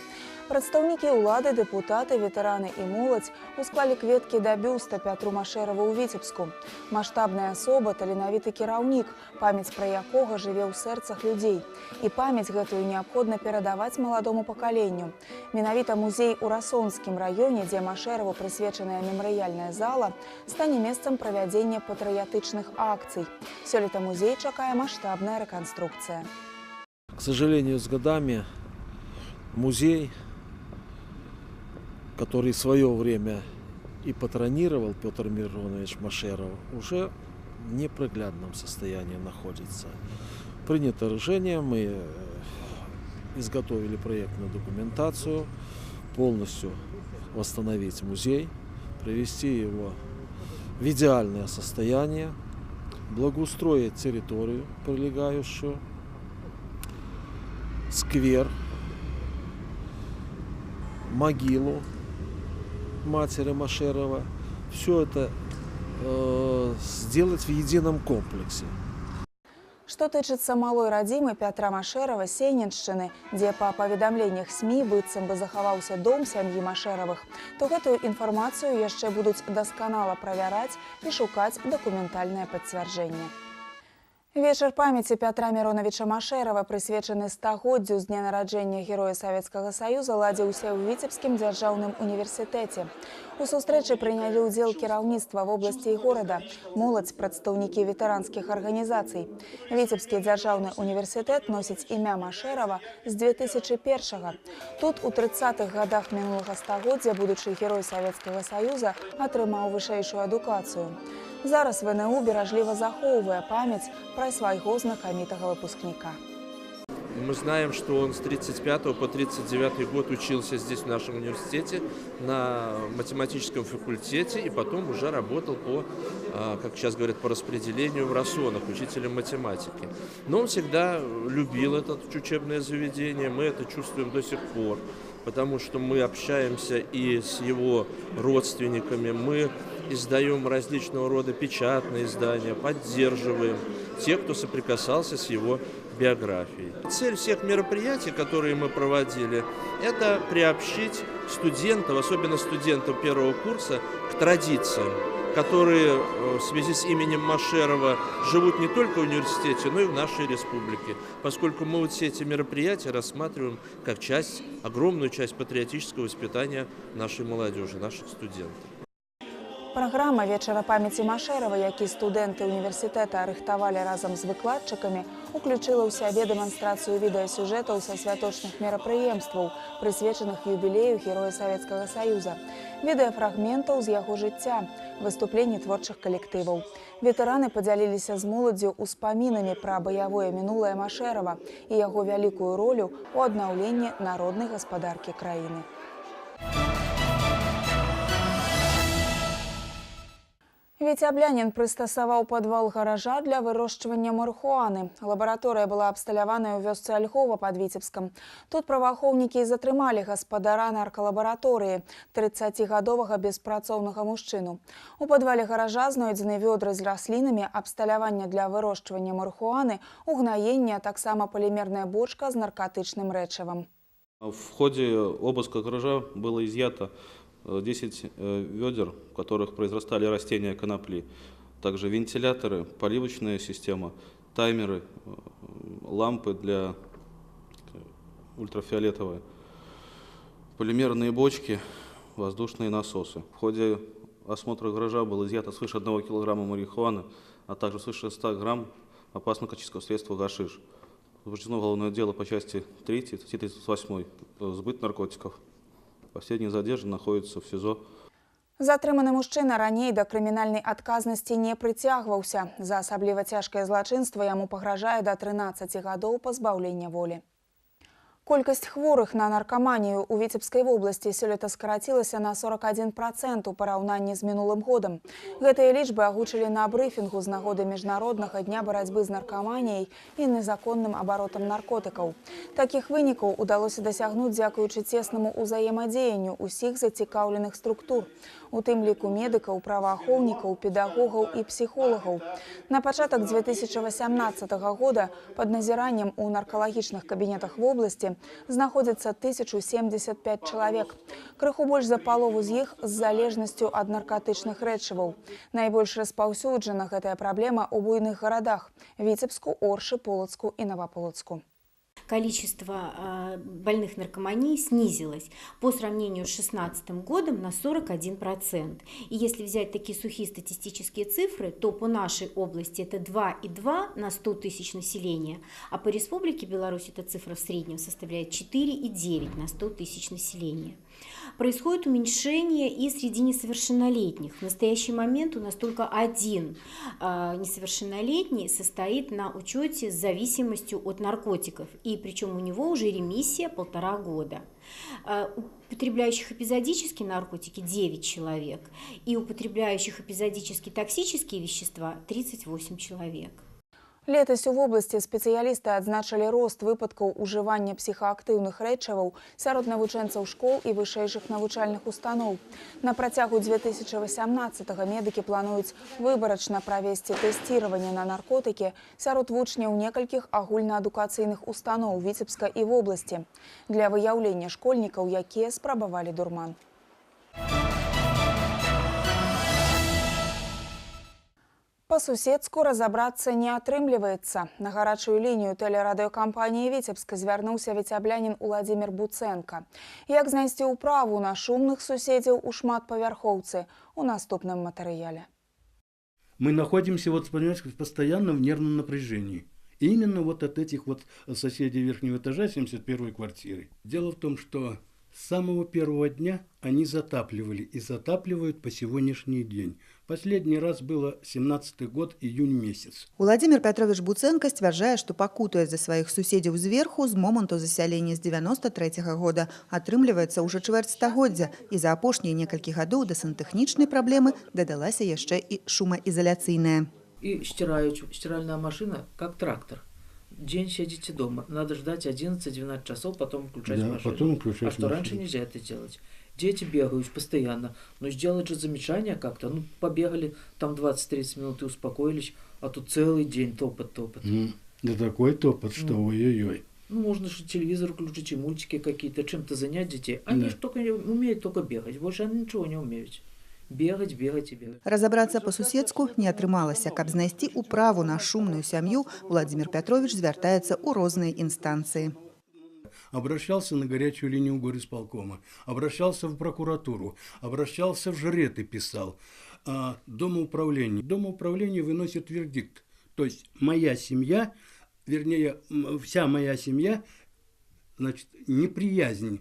Прадстаўнікі ўлады, дэпутаты, ветэраны і моладзь усклалі кветкі да бюста Пятру Машэраву ў Віцебску. Маштабная асоба, таленавіты кіраўнік, памяць пра якога жыве ў сэрцах людзей. І памяць гэтую неабходна перадаваць маладому пакаленню. Менавіта музей у Расонскім раёне, дзе Машэраву прысвечаная мемарыяльная зала, стане месцам правядзення патрыятычных акцый. Сёлета музей чакае маштабная рэканструкцыя. К сожалению, с годами музей, который в свое время и патронировал Петр Миронович Машеров, уже в неприглядном состоянии находится. Принято решение, мы изготовили проектную документацию, полностью восстановить музей, привести его в идеальное состояние, благоустроить территорию прилегающую, сквер, могилу матери Машерова. Все это сделать в едином комплексе. Што тычыцца малой радзімы Пятра Машэрава Сененшчыны, дзе па паведамленнях СМІ быццам бы захаваўся дом сям'і Машэравых, то гэтую інфармацыю яшчэ будуць дасканала правяраць і шукаць дакументальнае пацвярджэнне. Вечар памяці Пятра Мироновича Машэрава, прысвечаны стагоддзю з дня нараджэння Героя Савецкага Саюза, ладзіўся ў Віцебскім дзяржаўным універсітэце. У сустрэчы прынялі ўдзел кіраўніцтва вобласці і горада, моладзь, прадстаўнікі ветэранскіх арганізацый. Віцебскі дзяржаўны універсітэт носіць імя Машэрава з 2001-го. Тут у 30-х гадах мінулага стагоддзя будучы Герой Савецкага Саюза атрымаў вышэйшую адукацыю. Зараз ВНУ бережливо захоўвае памяць пра свайго знакамітага выпускника. Мы знаем, что он с 1935 по 1939 год учился здесь, в нашем университете, на математическом факультете, и потом уже работал по, как сейчас говорят, по распределению в Расонах, учителем математики. Но он всегда любил это учебное заведение, мы это чувствуем до сих пор, потому что мы общаемся и с его родственниками, мы издаем различного рода печатные издания, поддерживаем тех, кто соприкасался с его биографией. Цель всех мероприятий, которые мы проводили, это приобщить студентов, особенно студентов первого курса, к традициям, которые в связи с именем Машерова живут не только в университете, но и в нашей республике, поскольку мы вот все эти мероприятия рассматриваем как часть, огромную часть патриотического воспитания нашей молодежи, наших студентов. Праграма вечара памяці Машэрава, які студэнты універсітэта рыхтавалі разам з выкладчыкамі, уключыла ў сябе дэманстрацыю відэасюжэтаў са святочных мерапрыемстваў, прысвечаных юбілею Героя Савецкага Саюза, відэафрагментаў з яго жыцця, выступленні творчых калектываў. Ветэраны падзяліліся з моладдзю ўспамінамі пра баявое мінулае Машэрава і яго вялікую ролю ў аднаўленні народнай гаспадаркі краіны. Віцяблянін прыстасаваў падвал гаража для вырошчвання марыхуаны. Лабараторыя была абсталяваная ў вёсцы Ольхова пад Віцебскам. Тут праваахоўнікі затрымалі гаспадара наркалабараторыі, 30-гадовага беспрацоўнага мужчыну. У падвале гаража знойдзены вёдры з раслінамі, абсталявання для вырошчвання марыхуаны, угнаення, а таксама полімерная бочка з наркотычным рэчывам. В ходе обыска гаража было изъято 10 ведер, в которых произрастали растения конопли. Также вентиляторы, поливочная система, таймеры, лампы для ультрафиолетовые, полимерные бочки, воздушные насосы. В ходе осмотра гаража было изъято свыше 1 килограмма марихуаны, а также свыше 100 грамм опасного наркотического средства гашиш. Возбуждено уголовное дело по части 3, статьи 38 «Сбыт наркотиков». Последний задержан находится в СИЗО. Затрыманы мужчына раней да крымінальнай адказнасці не прыцягваўся. За асабліва цяжкае злачынства яму пагражае да 13 гадоў пазбаўлення волі. Колькасць хворых на наркаманію ў Віцебскай вобласці сёлета скарацілася на 41% у параўнанні з мінулым годам. Гэтыя лічбы агучылі на брыфінгу з нагоды Міжнароднага дня барацьбы з наркаманіяй і незаконным абаротам наркотыкаў. Такіх вынікаў удалося дасягнуць дзякуючы цеснаму ўзаемадзеянню ўсіх зацікаўленых структур, у тым ліку медыкаў, праваахоўнікаў, педагогаў і псіхолагаў. На пачатак 2018 года пад назіраннем у наркалагічных кабінетах вобласці кампаніі знаходзіцца 1075 чалавек. Крыху больш за палову з іх з залежнасцю ад наркатычных рэчываў. Найбольш распаўсюджана гэтая праблема ў буйных гарадах – Віцебску, Оршы, Полацку і Новополацку. Количество больных наркоманией снизилось по сравнению с 2016 годом на 41%. И если взять такие сухие статистические цифры, то по нашей области это 2,2 на 100 тысяч населения, а по Республике Беларусь эта цифра в среднем составляет 4,9 на 100 тысяч населения. Происходит уменьшение и среди несовершеннолетних. В настоящий момент у нас только один несовершеннолетний состоит на учете с зависимостью от наркотиков. И причем у него уже ремиссия 1,5 года. Употребляющих эпизодически наркотики 9 человек. И употребляющих эпизодически токсические вещества 38 человек. Летась у вобласці спецыялісты адзначылі рост выпадкаў ужывання псіхаактыўных рэчываў сярод навучэнцаў школ і вышэйшых навучальных устаноў. На працягу 2018-го медыкі плануюць выбарачна правесці тэсціраванне на наркотыкі сярод вучняў некалькіх агульнаадукацыйных устаноў Віцебска і вобласці для выяўлення школьнікаў, якія спрабавалі дурман. Па-суседску разабрацца не атрымліваецца. На гарачую лінію тэлерадыёкампаніі «Віцебска» звярнуўся віцяблянін Уладзімір Буцэнка. Як знайсці ўправу на шумных суседзяў у шматпавярхоўцы у наступным матэрыяле. Мы находимся понимаете, постоянно в нервном напряжении. Именно от этих соседей верхнего этажа 71-й квартиры. Дело в том, что с самого первого дня они затапливали и затапливают по сегодняшний день. Последний раз было 17-й год, июнь месяц. Уладзімір Пятрович Буцэнка сцвярджае, што пакутуе за сваіх суседзяў зверху з моманту засялення з 93-го года. Атрымліваецца ўжо чвэрць стагоддзя, і за апошнія некалькі гадоў да сантэхнічнай праблемы дадалася яшчэ і шумаізаляцыйная. И стиральная машина как трактор. День сидите дома. Надо ждать 11-12 часов, потом включать машину. Потом включать а что машину. Раньше нельзя это делать. Дети бегают постоянно. Но сделать же замечание как-то. Побегали там 20-30 минут и успокоились. А тут целый день топот. Да такой топот, что ой-ой-ой. Можно же телевизор включить и мультики какие-то, чем-то занять детей. Они же умеют только бегать. Больше они ничего не умеют. Бегать и бегать. Разобрацца па-суседску не атрымалася. Каб знайсці управу на шумную сям'ю, Уладзімір Пятрович звяртаецца ў розныя інстанцыі. Обращался на горячую линию горисполкома, обращался в прокуратуру, обращался в жреты, писал. Домоуправление. Домоуправление выносит вердикт. То есть моя семья, вернее, вся моя семья, значит, неприязнь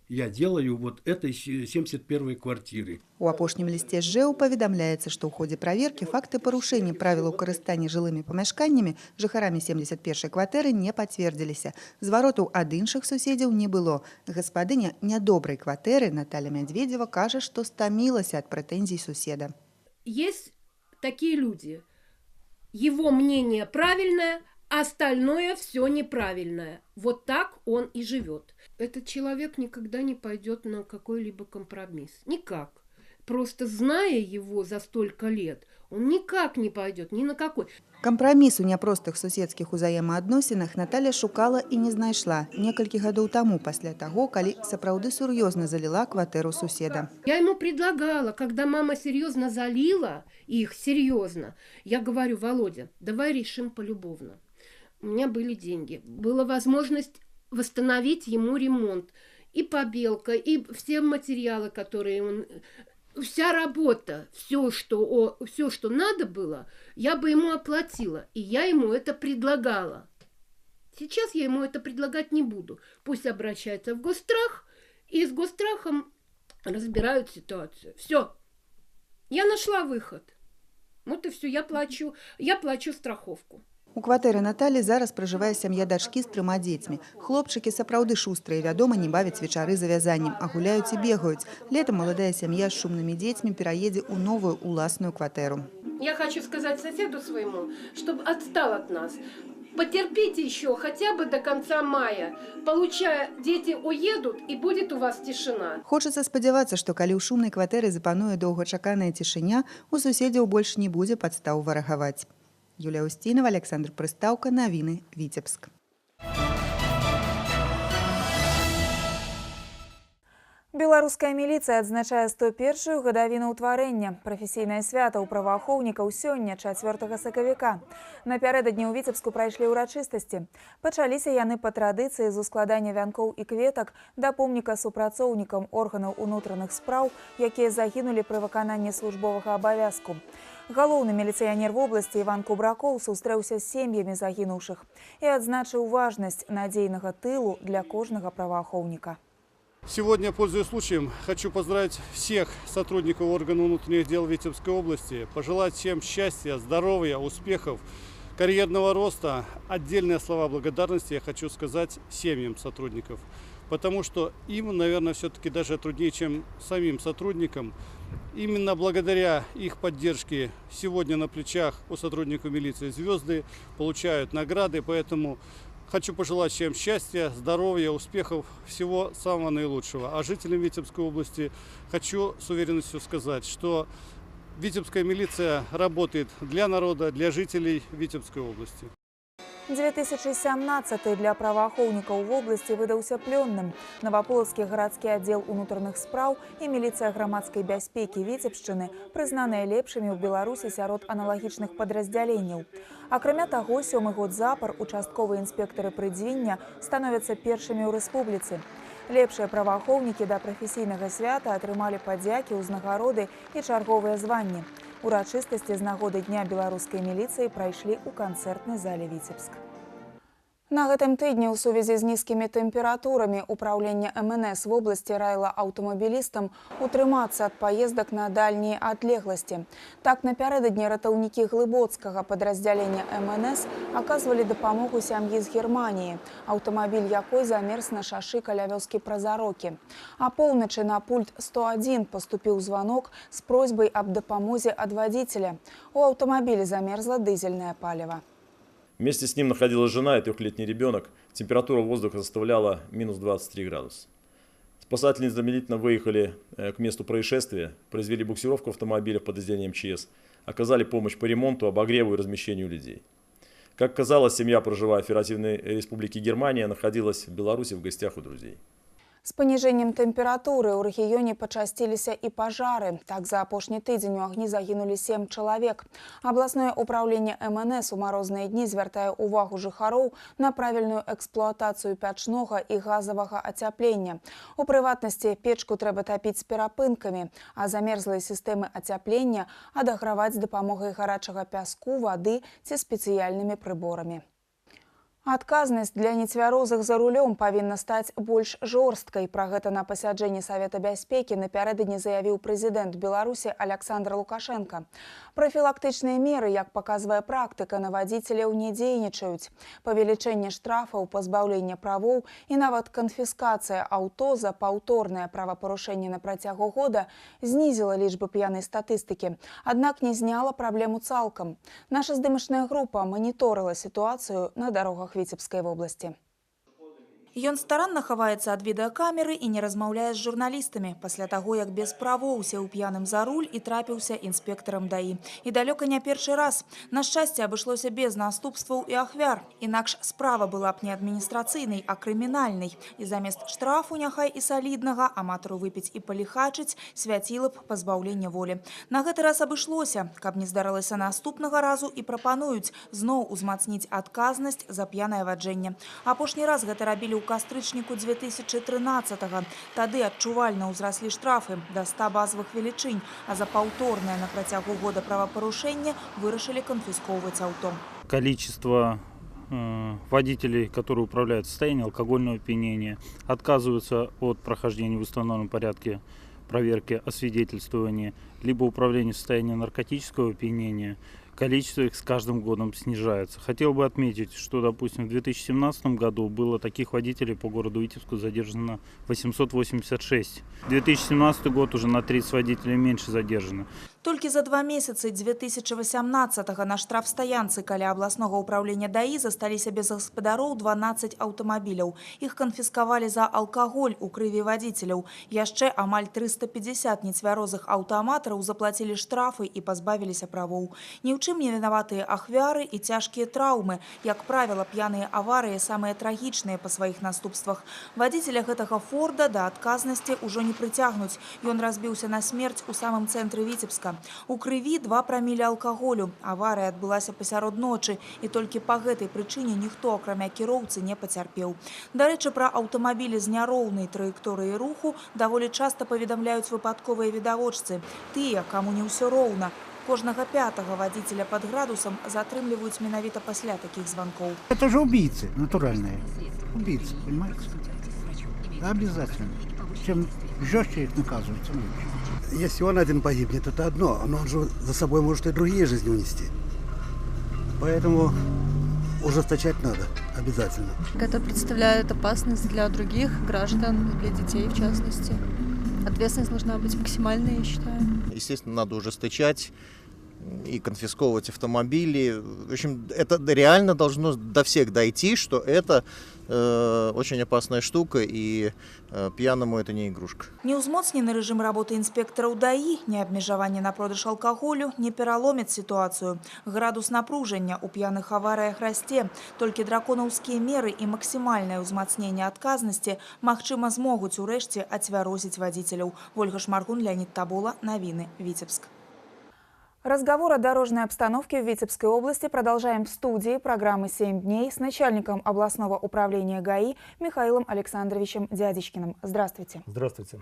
я делаю этой 71-й квартиры. У апошнім лісце ЖЭУ паведамляецца, што ў ходзе праверкі факты парушэння правілаў карыстання жылымі памяшканнямі жыхарамі 71-й кватэры не пацвердзіліся. Зваротаў ад іншых суседзяў не было. Гаспадыня нядобрай кватэры Наталья Медведева кажа, што стамілася ад прэтэнзій суседа. Есть такие люди. Его мнение правильное, а остальное все неправильное. Вот так он и живет. Этот человек никогда не пойдет на какой-либо компромисс. Никак. Просто зная его за столько лет, он никак не пойдет ни на какой. Кампраміс у няпростых суседскіх узаемаадносінах Наталья шукала і не знайшла некалькі гадоў таму пасля таго, калі сапраўды сур'ёзна заліла кватэру суседа. Я ему предлагала, когда мама серьезно залила их, серьезно, я говорю: Володя, давай решим полюбовно. У меня были деньги, была возможность восстановить ему ремонт. И побелка, и все материалы, которые он... Вся работа, все, что надо было, я бы ему оплатила. И я ему это предлагала. Сейчас я ему это предлагать не буду. Пусть обращается в Госстрах, и с Госстрахом разбирают ситуацию. Все. Я нашла выход. Вот и все. Я плачу страховку. У кватэры Наталі зараз пражывае сям'я дачкі з 3 дзецьмі. Хлопчыкі сапраўды шустрыя, вядома, не бавяць вечары за вязаннем, а гуляюць і бегаюць. Летом маладая сям'я з шумнымі дзецьмі пераедзе ў новую уласную кватэру. Я хочу сказать соседу своему, чтобы отстал от нас. Потерпите еще хотя бы до конца мая. Получая, дети уедут, и будет у вас тишина. Хочацца спадзявацца, што калі ў шумнай кватэры запануе доўгачаканая цішыня, у суседзяў больш не будзе падстаў варагаваць. Юлія Устінова, Александр Прыстаўка, навіны, Віцебск. Беларуская міліцыя адзначае 101-ю гадавіну ўтварэння. Прафесійнае свята ў праваахоўнікаў сёння, 4 сакавіка. Напярэдадні ў Віцебску прайшлі ўрачыстасці. Пачаліся яны па традыцыі з ускладання вянкоў і кветак да помніка супрацоўнікам органаў унутраных спраў, якія загінулі пры выкананні службовага абавязку. Галоўны міліцыянер вобласці Іван Кубракоў сустрэўся з сем'ямі загінуўшых і адзначыў важнасць надзейнага тылу для кожнага праваахоўніка. Сегодня, пользуясь случаем, хочу поздравить всех сотрудников органов внутренних дел Витебской области, пожелать всем счастья, здоровья, успехов, карьерного роста. Отдельные слова благодарности я хочу сказать семьям сотрудников, потому что им, наверное, все-таки даже труднее, чем самим сотрудникам. Именно благодаря их поддержке сегодня на плечах у сотрудников милиции звезды получают награды, поэтому хочу пожелать всем счастья, здоровья, успехов, всего самого наилучшего. А жителям Витебской области хочу с уверенностью сказать, что Витебская милиция работает для народа, для жителей Витебской области. 2017 для праваахоўнікаў вобласці выдаўся плённым. Новополоцкі гарадскі аддзел унутраных спраў і міліцыя грамадскай бяспекі Віцебшчыны прызнаныя лепшымі ў Беларусі сярод аналагічных падраздзяленняў. Акрамя таго, 7-й год запар участковыя інспектары прыдзення становяцца першымі ў рэспубліцы. Лепшыя праваахоўнікі да прафесійнага свята атрымалі падзякі, узнагароды і чарговыя званні. Урачыстасці з нагоды Дня беларускай міліцыі прайшлі ў канцэртнай зале Віцебск. На гэтым тыдні ў сувязі з нізкімі тэмпературамі ўпраўлення МНС вобласці раіла аўтамабілістам утрымацца ад паездак на дальнія адлегласці. Так, напярэдадні ратаўнікі глыбоцкага падраздзялення МНС аказвалі дапамогу сям'і з Германіі, аўтамабіль якой замерз на шашы каля вёскі Празарокі. А поўначы на пульт 101 паступіў званок з просьбай аб дапамозе ад вадзіцеля. У аўтамабілі замерзла дызельнае паліва. Вместе с ним находилась жена и 3-летний ребенок. Температура воздуха составляла минус 23 градуса. Спасатели незамедлительно выехали к месту происшествия, произвели буксировку автомобиля в подразделении МЧС, оказали помощь по ремонту, обогреву и размещению людей. Как казалось, семья, проживая в Федеративной Республике Германия, находилась в Беларуси в гостях у друзей. З паніжэннем тэмпературы ў рэгіёне пачасціліся і пажары. Так, за апошні тыдзень у агні загінулі 7 чалавек. Абласное ўпраўленне МНС у марозныя дні звяртае ўвагу жыхароў на правільную эксплуатацыю пячнога і газавага ацяплення. У прыватнасці, печку трэба тапіць з перапынкамі, а замерзлыя сістэмы ацяплення адаграваць з дапамогай гарачага пяску, вады ці спецыяльнымі прыборамі. Адказнасць для нецвярозых за рулём павінна стаць больш жорсткай. Пра гэта на пасяджэнні Савета бяспекі напярэдадні заявіў прэзідэнт Беларусі Александр Лукашенко. Прафілактычныя меры, як паказвае практыка, на вадзіцеляў не дзейнічаюць. Павелічэнне штрафаў, пазбаўленне правоў і нават канфіскацыя аўто за паўторнае правапарушэнне на працягу года знізіла лічбы п'янай статыстыкі, аднак не зняла праблему цалкам. Наша здымачная група маніторыла сітуацыю на дарогах Віцебскай вобласці. Ён старанна хаваецца ад відэакамеры і не размаўляе з журналістамі пасля таго, як без правоў сеў п'яным за руль і трапіўся інспектарам ДАІ. І далёка не першы раз. На шчасце, абышлося без наступстваў і ахвяр. Інакш справа была б не адміністрацыйнай, а крымінальнай. І замест штрафу, няхай і саліднага, аматару выпіць і паліхачыць, свяціла б пазбаўленне волі. На гэты раз абышлося. Каб не здарылася наступнага разу, і прапануюць зноў узмацніць адказнасць за п'янае ваджэнне. Апошні раз гэта рабілі у кастрычніку 2013-го. Тады адчувальна ўзраслі штрафы да 100 базавых велічынь, а за паўторнае на працягу года правапарушэнне вырашылі канфіскоўваць аўто. Количество водителей, которые управляют в состоянии алкогольного опьянения, отказываются от прохождения в установленном порядке проверки освидетельствования, либо управления в состоянии наркотического опьянения. Количество их с каждым годом снижается. Хотел бы отметить, что, допустим, в 2017 году было таких водителей по городу Витебску задержано 886. 2017 год уже на 30 водителей меньше задержано. Толькі за 2 месяцы 2018-го на штрафстаянцы каля абласнога ўправлення ДАІ засталіся без гаспадароў 12 аўтамабіляў. Іх канфіскавалі за алкаголь у крыві вадзіцеляў. Яшчэ амаль 350 нецвярозых аўтааматараў заплацілі штрафы і пазбавіліся правоў. Ні ў чым не вінаватыя ахвяры і цяжкія траўмы. Як правіла, п'яныя аварыі самыя трагічныя па сваіх наступствах. Вадзіцеля гэтага Форда да адказнасці ўжо не прыцягнуць. Ён разбіўся на смерць у самым цэнтры Віцебска. У крыві 2 прамілі алкаголю. Аварыя адбылася пасярод ночы, і толькі па гэтай прычыне ніхто, акрамя кіроўцы, не пацярпеў. Дарэчы, пра аўтамабілі з няроўнай траекторыяй руху даволі часта паведамляюць выпадковыя відавочцы. Тыя, каму не ўсё роўна. Кожнага 5-го водителя под градусом затрымліваюць менавіта пасля таких звонков. Это же убийцы натуральные. Убийцы, понимаете? Обязательно. Чем жестче их наказывается, лучше. Если он один погибнет, это одно, но он же за собой может и другие жизни унести. Поэтому ужесточать надо обязательно. Это представляет опасность для других граждан, для детей в частности. Ответственность должна быть максимальной, я считаю. Естественно, надо ужесточать и конфисковывать автомобили. В общем, это реально должно до всех дойти, что это очень опасная штука, и пьяному это не игрушка. Не ўзмоцнены рэжым работы інспектараў ДАІ, не абмежаванне на продаж алкаголю не пераломіць сітуацыю. Градус напружання ў п'яных аварыях расце. Толькі драконаўскія меры і максімальнае ўзмацненне адказнасці, магчыма, змогуць урэшце ацвярозіць вадзіцеляў. Ольга Шмаргун, Леонид Табула, Новины, Витебск. Разговор о дорожной обстановке в Витебской области продолжаем в студии программы «7 дней» с начальником областного управления ГАИ Михаилом Александровичем Дядечкиным. Здравствуйте. Здравствуйте.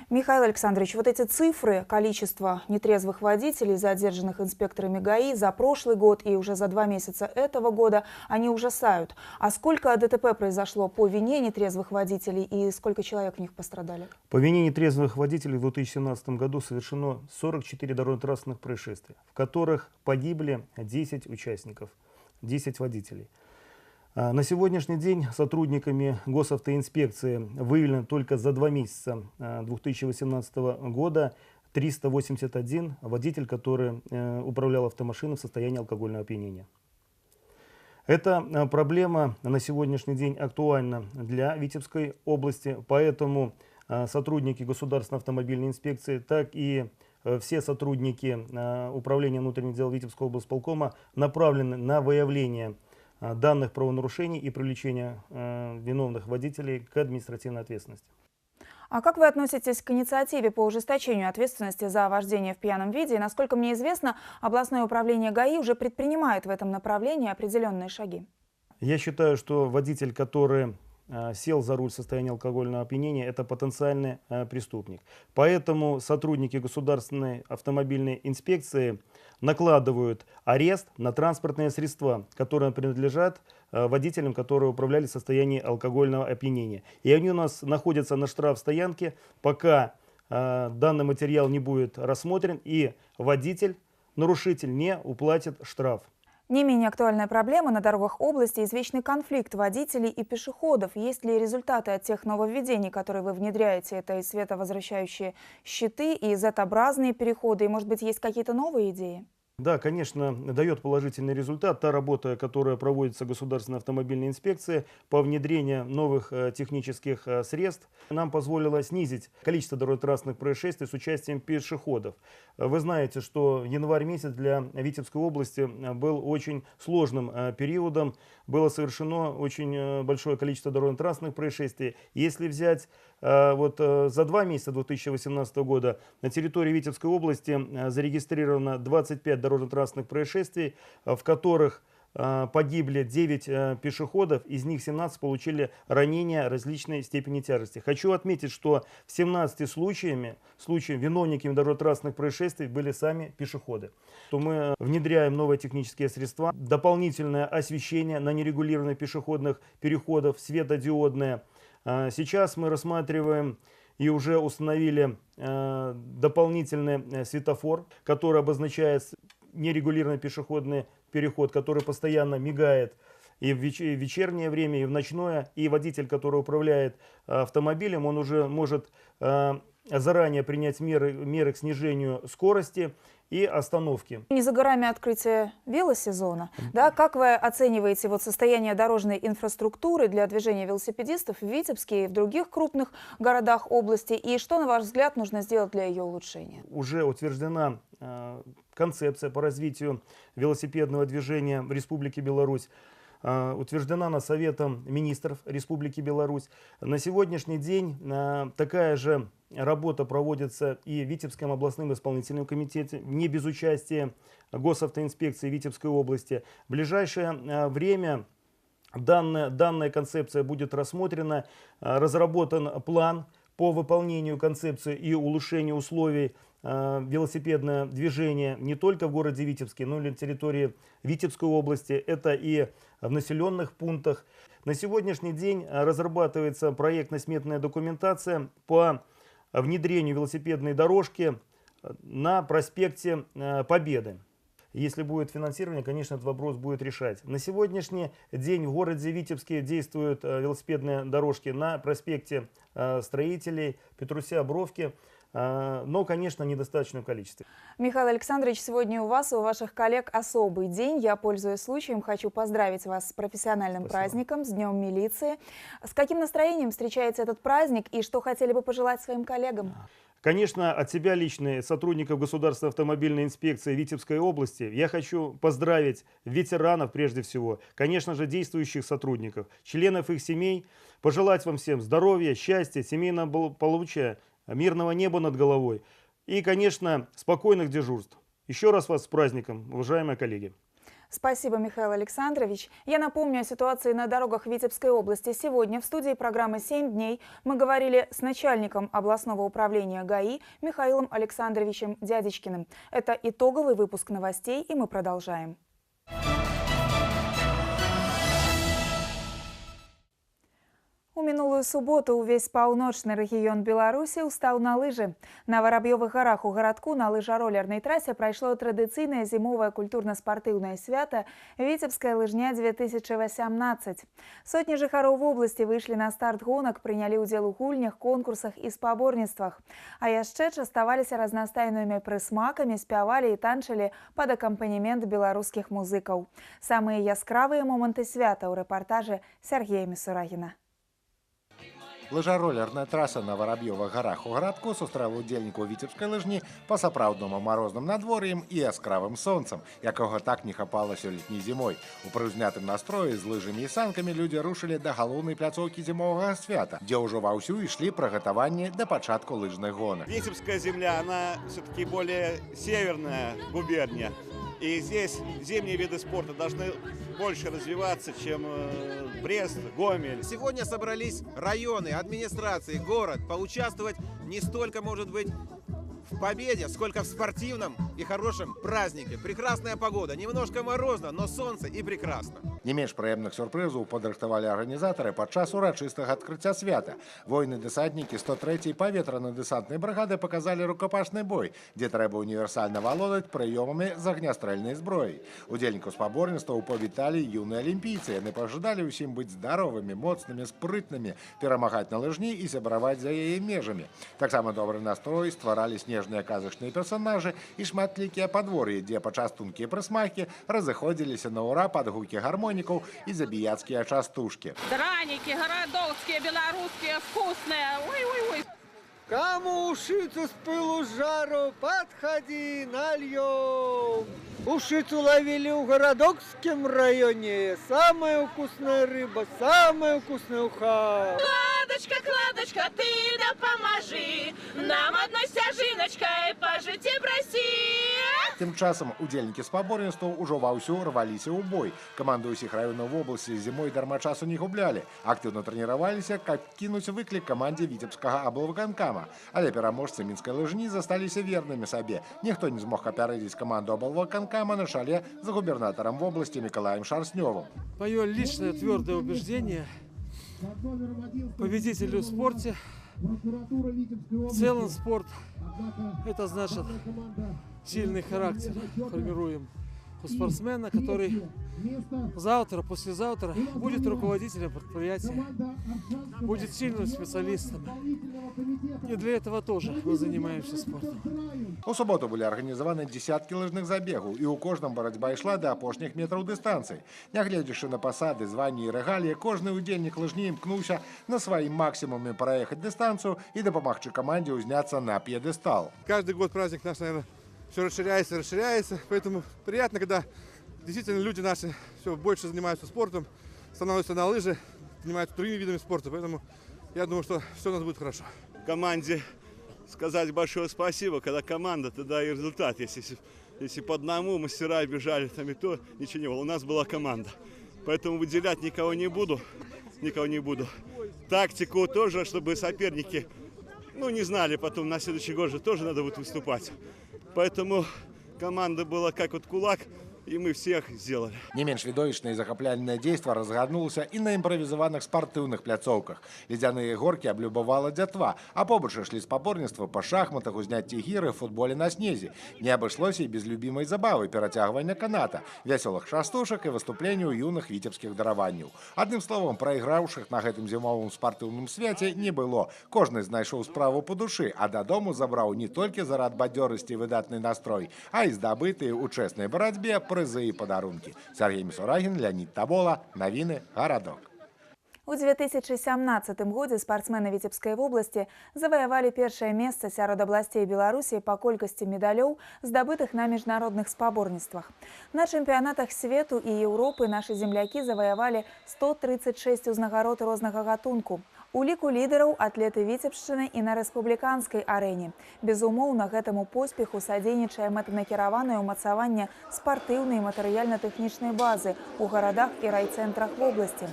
Михаил Александрович, вот эти цифры, количество нетрезвых водителей, задержанных инспекторами ГАИ за прошлый год и уже за 2 месяца этого года, они ужасают. А сколько ДТП произошло по вине нетрезвых водителей и сколько человек в них пострадали? По вине нетрезвых водителей в 2017 году совершено 44 дорожно-транспортных происшествия, в которых погибли 10 участников, 10 водителей. На сегодняшний день сотрудниками госавтоинспекции выявлено только за 2 месяца 2018 года 381 водитель, который управлял автомашиной в состоянии алкогольного опьянения. Эта проблема на сегодняшний день актуальна для Витебской области, поэтому сотрудники Государственной автомобильной инспекции, так и все сотрудники Управления внутренних дел Витебского облсполкома направлены на выявление данных правонарушений и привлечение виновных водителей к административной ответственности. А как вы относитесь к инициативе по ужесточению ответственности за вождение в пьяном виде? И, насколько мне известно, областное управление ГАИ уже предпринимает в этом направлении определенные шаги. Я считаю, что водитель, который сел за руль в состоянии алкогольного опьянения, это потенциальный преступник. Поэтому сотрудники Государственной автомобильной инспекции накладывают арест на транспортные средства, которые принадлежат водителям, которые управляли в состоянии алкогольного опьянения. И они у нас находятся на штрафстоянке, пока данный материал не будет рассмотрен и водитель, нарушитель, не уплатит штраф. Не менее актуальная проблема на дорогах области – извечный конфликт водителей и пешеходов. Есть ли результаты от тех нововведений, которые вы внедряете? Это и световозвращающие щиты, и Z-образные переходы, и, может быть, есть какие-то новые идеи? Да, конечно, дает положительный результат та работа, которая проводится Государственной автомобильной инспекцией по внедрению новых технических средств, нам позволило снизить количество дорожно-транспортных происшествий с участием пешеходов. Вы знаете, что январь месяц для Витебской области был очень сложным периодом. Было совершено очень большое количество дорожно-транспортных происшествий. Если взять за 2 месяца 2018 года на территории Витебской области зарегистрировано 25 дорожно-транспортных происшествий, в которых погибли 9 пешеходов, из них 17 получили ранения различной степени тяжести. Хочу отметить, что в 17 случаях виновниками дорожно-транспортных происшествий были сами пешеходы. То мы внедряем новые технические средства, дополнительное освещение на нерегулированных пешеходных переходах, светодиодное. Сейчас мы рассматриваем и уже установили дополнительный светофор, который обозначает нерегулированный пешеходный переход, который постоянно мигает и в вечернее время, и в ночное. И водитель, который управляет автомобилем, он уже может заранее принять меры к снижению скорости и остановки. Не за горами открытие велосезона. Да, как вы оцениваете состояние дорожной инфраструктуры для движения велосипедистов в Витебске и в других крупных городах области? И что, на ваш взгляд, нужно сделать для ее улучшения? Уже утверждена концепция по развитию велосипедного движения в Республике Беларусь. Утверждена она Советом министров Республики Беларусь. На сегодняшний день такая же работа проводится и в Витебском областном исполнительном комитете, не без участия Госавтоинспекции Витебской области. В ближайшее время данная концепция будет рассмотрена, разработан план по выполнению концепции и улучшению условий велосипедное движение не только в городе Витебске, но и на территории Витебской области. Это и в населенных пунктах. На сегодняшний день разрабатывается проектно-сметная документация по внедрению велосипедной дорожки на проспекте Победы. Если будет финансирование, конечно, этот вопрос будет решать. На сегодняшний день в городе Витебске действуют велосипедные дорожки на проспекте Строителей, Петруся, Бровки. Но, конечно, в недостаточном количестве. Михаил Александрович, сегодня у вас и у ваших коллег особый день. Я, пользуясь случаем, хочу поздравить вас с профессиональным праздником, с Днем милиции. С каким настроением встречаете этот праздник и что хотели бы пожелать своим коллегам? Конечно, от себя лично, сотрудников Государственной автомобильной инспекции Витебской области, я хочу поздравить ветеранов прежде всего, конечно же, действующих сотрудников, членов их семей, пожелать вам всем здоровья, счастья, семейного благополучия, мирного неба над головой и, конечно, спокойных дежурств. Еще раз вас с праздником, уважаемые коллеги. Спасибо, Михаил Александрович. Я напомню о ситуации на дорогах Витебской области. Сегодня в студии программы «7 дней» мы говорили с начальником областного управления ГАИ Михаилом Александровичем Дядечкиным. Это итоговый выпуск новостей, и мы продолжаем. У мінулую суботу увесь паўночны рэгіён Беларусі ўстаў на лыжы. На Воробьёвых гарах у гарадку на лыжаролернай трасе прайшло традыцыйнае зімовае культурна-спартыўнае свята «Витебская лыжня 2018». Сотні жыхароў вобласці выйшлі на старт гонак, прынялі ўдзел у гульнях, конкурсах і спаборніцтвах. А яшчэ частаваліся разнастайнымі прысмакамі, спявалі і танчылі пад акампанемент беларускіх музыкаў. Самыя яскравыя моманты свята ў рэпартажы Сергея Мисурагіна. Лыжаролерная трасса на Воробьёвых гарах у гарадку сустрэла удзельнікаў віцебскай лыжні па-сапраўднаму марозным надвор'ем і яскравым сонцам, якога так не хапала сёлетняй зімой. У прыўзнятым настроі з лыжамі і санкамі людзі рушылі да галоўнай пляцоўкі зімовага свята, дзе ўжо ваўсю ішлі прыгатаванні да пачатку лыжных гонак. Витебская земля, она все-таки более северная губерния. И здесь зимние виды спорта должны больше развиваться, чем Брест, Гомель. Сегодня собрались районы, администрации, город поучаствовать не столько, может быть, в победе, сколько в спортивном и хорошем празднике. Прекрасная погода, немножко морозно, но солнце и прекрасно. Не менш прыемных сюрпрызаў падрыхтавалі арганізатары падчас урачыстага адкрыцця свята. Воіны-дэсантнікі 103-й паветрана-дэсантнай бригады показалі рукапашны бой, дзе трэба універсальна валодаць прыёмамі з агнястрэльнай зброі. Удзельнікаў спаборніцтваў павіталі юныя алімпійцы. Яны пажадалі ўсім быць здаровымі, моцнымі, спрытнымі, перамагаць на лыжні і сябраваць за яе межамі. Таксама добры настрой стваралі снежныя казачныя персонажы і шматлікія падвор'і, дзе пачастункі і прысмакі разыходзіліся на ўра пад гукі гармоніі и забияцкие частушки. Драники, городовские, белорусские, вкусные. Ой-ой-ой. Кому ушицу с пылу жару, подходи, нальем. Ушицу ловили в Городокском районе. Самая вкусная рыба, самая вкусная уха. Кладочка, кладочка, ты да поможи. Нам одной стяжиночкой пожить и проси. Тым часам удзельнікі спаборніцтваў ужо ваўсю рваліся ў бой. Каманды ўсіх раёнаў вобласці зімой дарма часу не гублялі. Актыўна трэніраваліся, каб кінуць выклік камандзе Віцебскага аблвыканкама. Але пераможцы мінскай лыжні засталіся вернымі сабе. Ніхто не змог апярэдзіць каманду аблвыканкама на чале за губернатором области Николаем Шарсневым. Мое личное твердое убеждение: победителю в спорте, в целом спорт, это значит сильный характер формируем у спортсмена, который завтра, послезавтра будет руководителем предприятия, будет сильным специалистом. И для этого тоже мы занимаемся спортом. У суботу былі арганізаваны дзесяткі лыжных забегаў, і ў кожным барацьба ішла да апошніх метраў дыстанцыі. Нягледзячы на пасады, званні і рэгаліі, кожны удзельнік лыжні імкнуўся на сваім максімуме праехаць дыстанцыю і дапамагчы камандзе ўзняцца на п'едэстал. Каждый год праздник наш, наверное, все расширяется, поэтому приятно, когда действительно люди наши все больше занимаются спортом, становятся на лыжи, занимаются другими видами спорта, поэтому я думаю, что все у нас будет хорошо. Команде сказать большое спасибо, когда команда, тогда и результат. Если по одному мастера бежали, там и то, ничего не было. У нас была команда. Поэтому выделять никого не буду. Тактику тоже, чтобы соперники, не знали потом, на следующий год же тоже надо будет выступать. Поэтому команда была как вот кулак, и мы всех сделали. Не менш відовішчнае і захапляльнае дзейства разгарнулася і на імправізаваных спартыўных пляцоўках. Ледзяныя горкі аблюбавала дзятва, а побач ішлі спаборніцтвы па шахматах, узняцці гіры, футболе на снезе. Не абышлося і без любімай забавы перацягвання каната, вясёлых частушак і выступленняў юных віцебскіх дараванняў. Адным словам, прайграўшых на гэтым зімовым спартыўным свяце не было. Кожны знайшоў справу па душы, а дадому забраў не толькі зарад бадзёрасці і выдатны настрой, а і здабытыя ў чэснай барацьбе призы и подарунки. Сергей Мисурагин, Леонид Табола. Новины «Городок». У 2017 годзе спартсмены Віцебскай вобласці заваявалі першае месца сярод абласцей Беларусі па колькасці медалёў, здабытых на міжнародных спаборніцтвах. На чэмпіянатах свету і Еўропы нашы землякі заваявалі 136 узнагарод рознага гатунку. У ліку лідараў атлеты Віцебшчыны і на рэспубліканскай арэне. Безумоўна, гэтаму поспеху садзейнічае мэтанакіраванае ўмацаванне спартыўнай і матэрыяльна-тэхнічнай базы ў гарадах і райцэнтрах вобласці.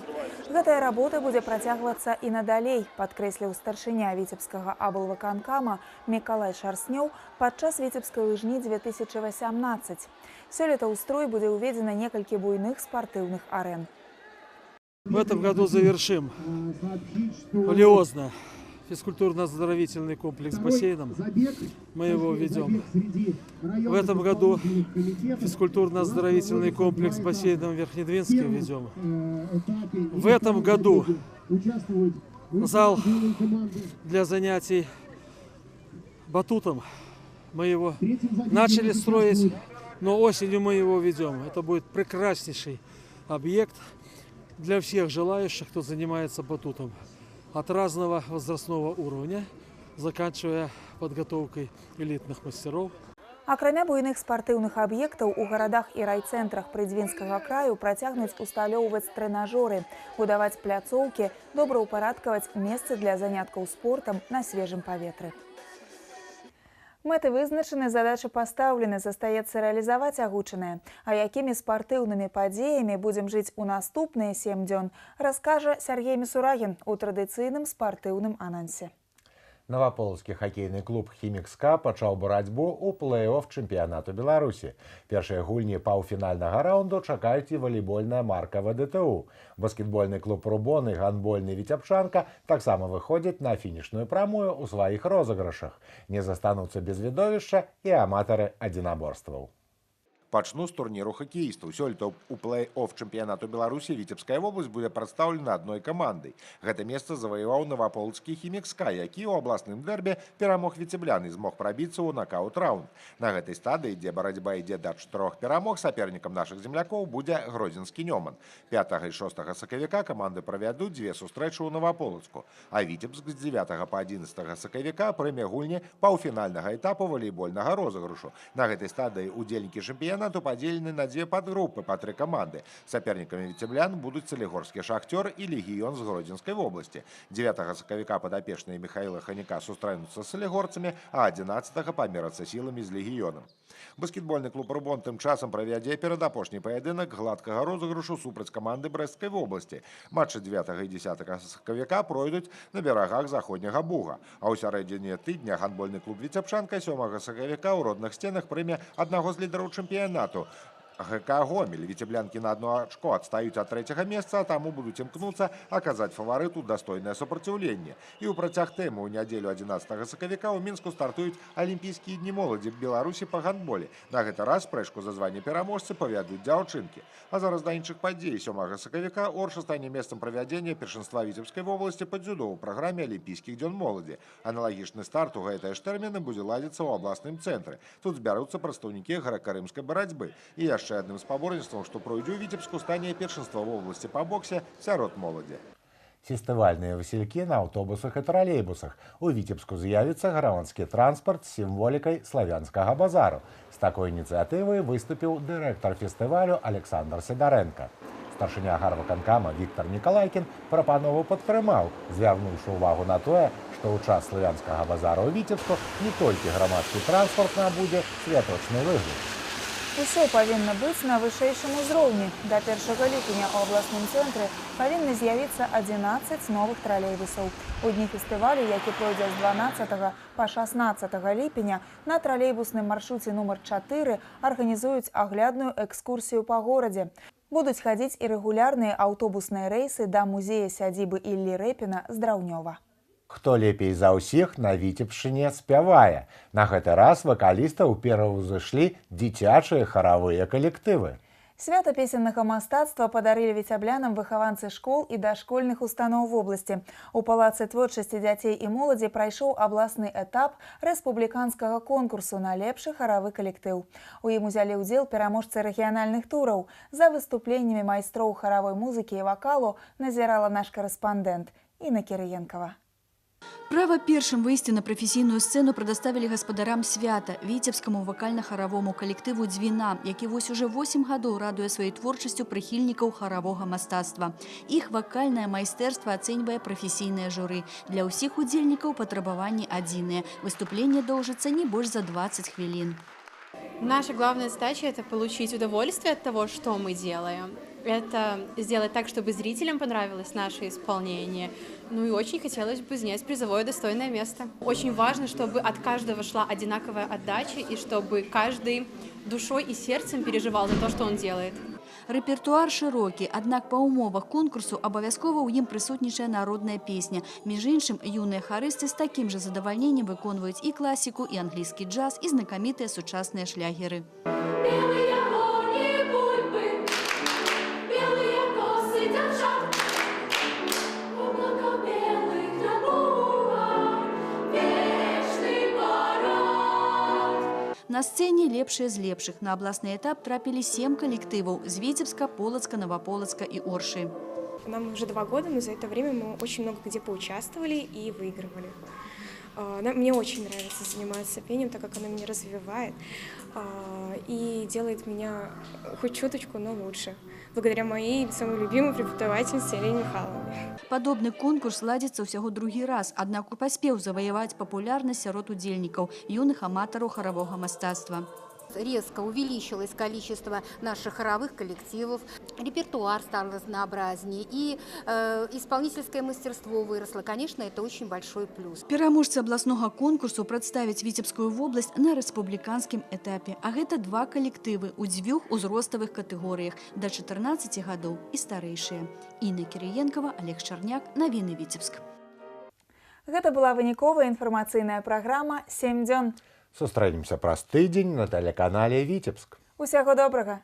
Гэтая работа будзе працягвацца і надалей, падкрэсліў старшыня Віцебскага аблвыканкама Мікалай Шарснёў падчас Віцебскай лыжні 2018. Сёлета ў строй будзе ўведзена некалькі буйных спартыўных арэн. В этом году завершим полиозно физкультурно-оздоровительный комплекс с бассейном. Мы его ведем. В этом году физкультурно-оздоровительный комплекс с бассейном в Верхнедвинске ведем. В этом году зал для занятий батутом. Мы его начали строить, но осенью мы его ведем. Это будет прекраснейший объект для всех желающих, кто занимается батутом. От разного возрастного уровня, заканчивая подготовкой элитных мастеров. Акрамя буйных спартыўных аб'ектаў у гарадах і райцэнтрах Прыдзьвінскага краю працягнуць усталёўваць трэнажоры, будаваць пляцоўкі, добраўпарадкаваць месцы для заняткаў спортам на свежым паветры. Мэты вызначаны, задачы пастаўлены, застаецца рэалізаваць агучанае. А якімі спартыўнымі падзеямі будзем жыць у наступныя 7 дзён, раскажа Сергей Мисурагин у традыцыйным спартыўным анансе. Новополоцкі хакейны клуб «Хімік-СКА» пачаў барацьбу ў плэй-офф чэмпіянату Беларусі. Першыя гульні паўфінальнага раунду чакаюць і валейбольная марка ВДТУ. Баскетбольны клуб «Рубон» і гандбольны «Віцебчанка» таксама выходзяць на фінішную прамую ў сваіх розыгрышах. Не застануцца без відовішча і аматары адзінаборстваў. Пачну з турніру хакеістаў. Сёлета ў плэй-офф чэмпіянату Беларусі Віцебская вобласць будзе прадстаўлена адной камандай. Гэта месца заваяваў Новополоцкі «Хімік-СКА», які ў абласным дэрбі перамог віцеблян і змог прабіцца ў накаут-раунд. На гэтай стадыі, дзе барацьба ідзе да 4 перамог, сапернікам нашых землякоў будзе гродзенскі «Нёман». 5 і 6 сакавіка каманды правядуць дзве сустрэчы ў Новополоцку, а Віцебск з 9 па 11 сакавіка прыме гульні паўфінальнага этапу валейбольнага розыгрышу. На гэтай стадыі удзельнікі чэмпіянату падзелены на дзве падгрупы па 3 каманды. Сапернікамі віцеблян будуць Салігорскі «Шахтёр» і «Легіён» з Гродзенскай вобласці. 9 сакавіка падапечныя Міхаіла Ханіка сустрэнуцца з салігорцамі, а 11 памерацца сіламі з «Легіёнам». Баскетбольны клуб «Рубон» тым часам правядзе перадапошні паядынак гладкага розыгрышу супраць каманды Брэсцкай вобласці. Матчы 9 і 10 сакавіка пройдуць на берагах заходняга Буга. А ў сярэдзіне тыдня гандбольны клуб «Віцебчанка» 7 сакавіка ў родных сценах прыме аднаго з лідараў чэмпіянату ГК «Гомель». Віцеблянкі на 1 очко адстаюць ад 3-го месца, а таму будуць імкнуцца аказаць фаварыту дастойнае супраціўленне. І ў працяг тэмы ў нядзелю 11 сакавіка ў Мінску стартуюць Алімпійскія дні моладзі Беларусі па гандболе. На гэты раз спрэчку за званне пераможцы павядуць дзяўчынкі. А зараз да іншых падзей. 7 сакавіка Орша стане месцам правядзення першынства Віцебскай вобласці па дзюдо ў праграме Алімпійскіх дзён моладзі. Аналагічны старт у гэтыя ж тэрміны будзе ладзіцца ў абласным цэнтры. Тут збяруцца прадстаўнікі грэка-рымскай барацьбы. І яшчэ адным спаборніцтвам, што пройдзе ў Віцебску, стане першынства вобласці па боксе сярод моладзі. Фестывальныя васількі на аўтобусах і тралейбусах. У Віцебску з'явіцца грамадскі транспарт з сімволікай славянскага базару. З такой ініцыятывай выступіў дырэктар фестывалю Александр Сідарэнка. Старшыня гарвыканкама Віктор Нікалайкін прапанову падтрымаў, звярнуўшы ўвагу на тое, што ў час славянскага базару ў Віцебску не толькі грамадскі транспарт набудзе святочны выгляд. Усё павінна быць на вышэйшым узроўні. Да 1 ліпеня ў абласным цэнтры павінны з'явіцца 11 новых тралейбусаў. У дні фестывалю, які пройдзе з 12 па 16 ліпеня, на тралейбусным маршруце нумар 4 арганізуюць аглядную экскурсію па горадзе. Будуць хадзіць і рэгулярныя аўтобусныя рэйсы да музея сядзібы Іллі Рэпіна з Драўнёва. Хто лепей за ўсіх на Віцебшчыне спявае. На гэты раз вакалістаў пераўзышлі дзіцячыя харавыя калектывы. Свята песеннага мастацтва падарылі віцяблянам выхаванцы школ і дашкольных устаноў вобласці. У палацы творчасці дзяцей і моладзі прайшоў абласны этап рэспубліканскага конкурсу на лепшы харавы калектыў. У ім узялі ўдзел пераможцы рэгіянальных тураў. За выступленнямі майстроў харавой музыкі і вакалу назірала наш корэспандэнт Інна Кірыенкава. Право першым выйсці на прафесійную сцэну прадаставілі гаспадарам свята віцебскаму вакальна-харавому калектыву «Дзвіна», які вось уже 8 гадоў радуе сваёй творчасцю прыхільнікаў харавога мастацтва. Іх вакальнае майстэрства ацэньвае прафесійнае журы. Для ўсіх удзельнікаў патрабаванні адзіныя. Выступленне доўжыцца не больш за 20 хвілін. Наша главная задача – это получить удовольствие от того, что мы делаем. Это сделать так, чтобы зрителям понравилось наше исполнение. Ну и очень хотелось бы занять призовое достойное место. Очень важно, чтобы от каждого шла одинаковая отдача и чтобы каждый душой и сердцем переживал за то, что он делает. Рэпертуар шырокі, аднак па ўмовах конкурсу абавязкова ў ім прысутнічае народная песня. Між іншым, юныя харысты з такім жа задавальненнем выконваюць і класіку, і англійскі джаз, і знакамітыя сучасныя шлягеры. На сцэне лепшыя з лепшых. На абласны этап трапілі 7 калектываў з Віцебска, Полацка, Новополацка и Орши. Нам уже 2 года, но за это время мы очень много где поучаствовали и выигрывали. Мне очень нравится заниматься пением, так как оно меня развивает и делает меня хоть чуточку, но лучше. Благодаря моей самой любимой преподавательнице Елене Михайловне. Падобны конкурс ладзіцца ўсяго другі раз, аднак паспеў заваяваць папулярнасць сярод удзельнікаў, юных аматараў харавога мастацтва. Резко увеличилось количество наших хоровых коллективов, репертуар стал разнообразнее и исполнительское мастерство выросло. Конечно, это очень большой плюс. Пераможцы абласнога конкурсу прадставяць Віцебскую вобласць на рэспубліканскім этапе, а гэта 2 калектывы ў 2 узроставых катэгорыях да 14 гадоў і старэйшыя. Інна Кірыенкава, Олег Чарняк, навіны Віцебск. Гэта была выніковая інфармацыйная праграма «7 дзён». Сустрэнемся праз тыдзень на тэлеканале «Віцебск». Усяго добрага!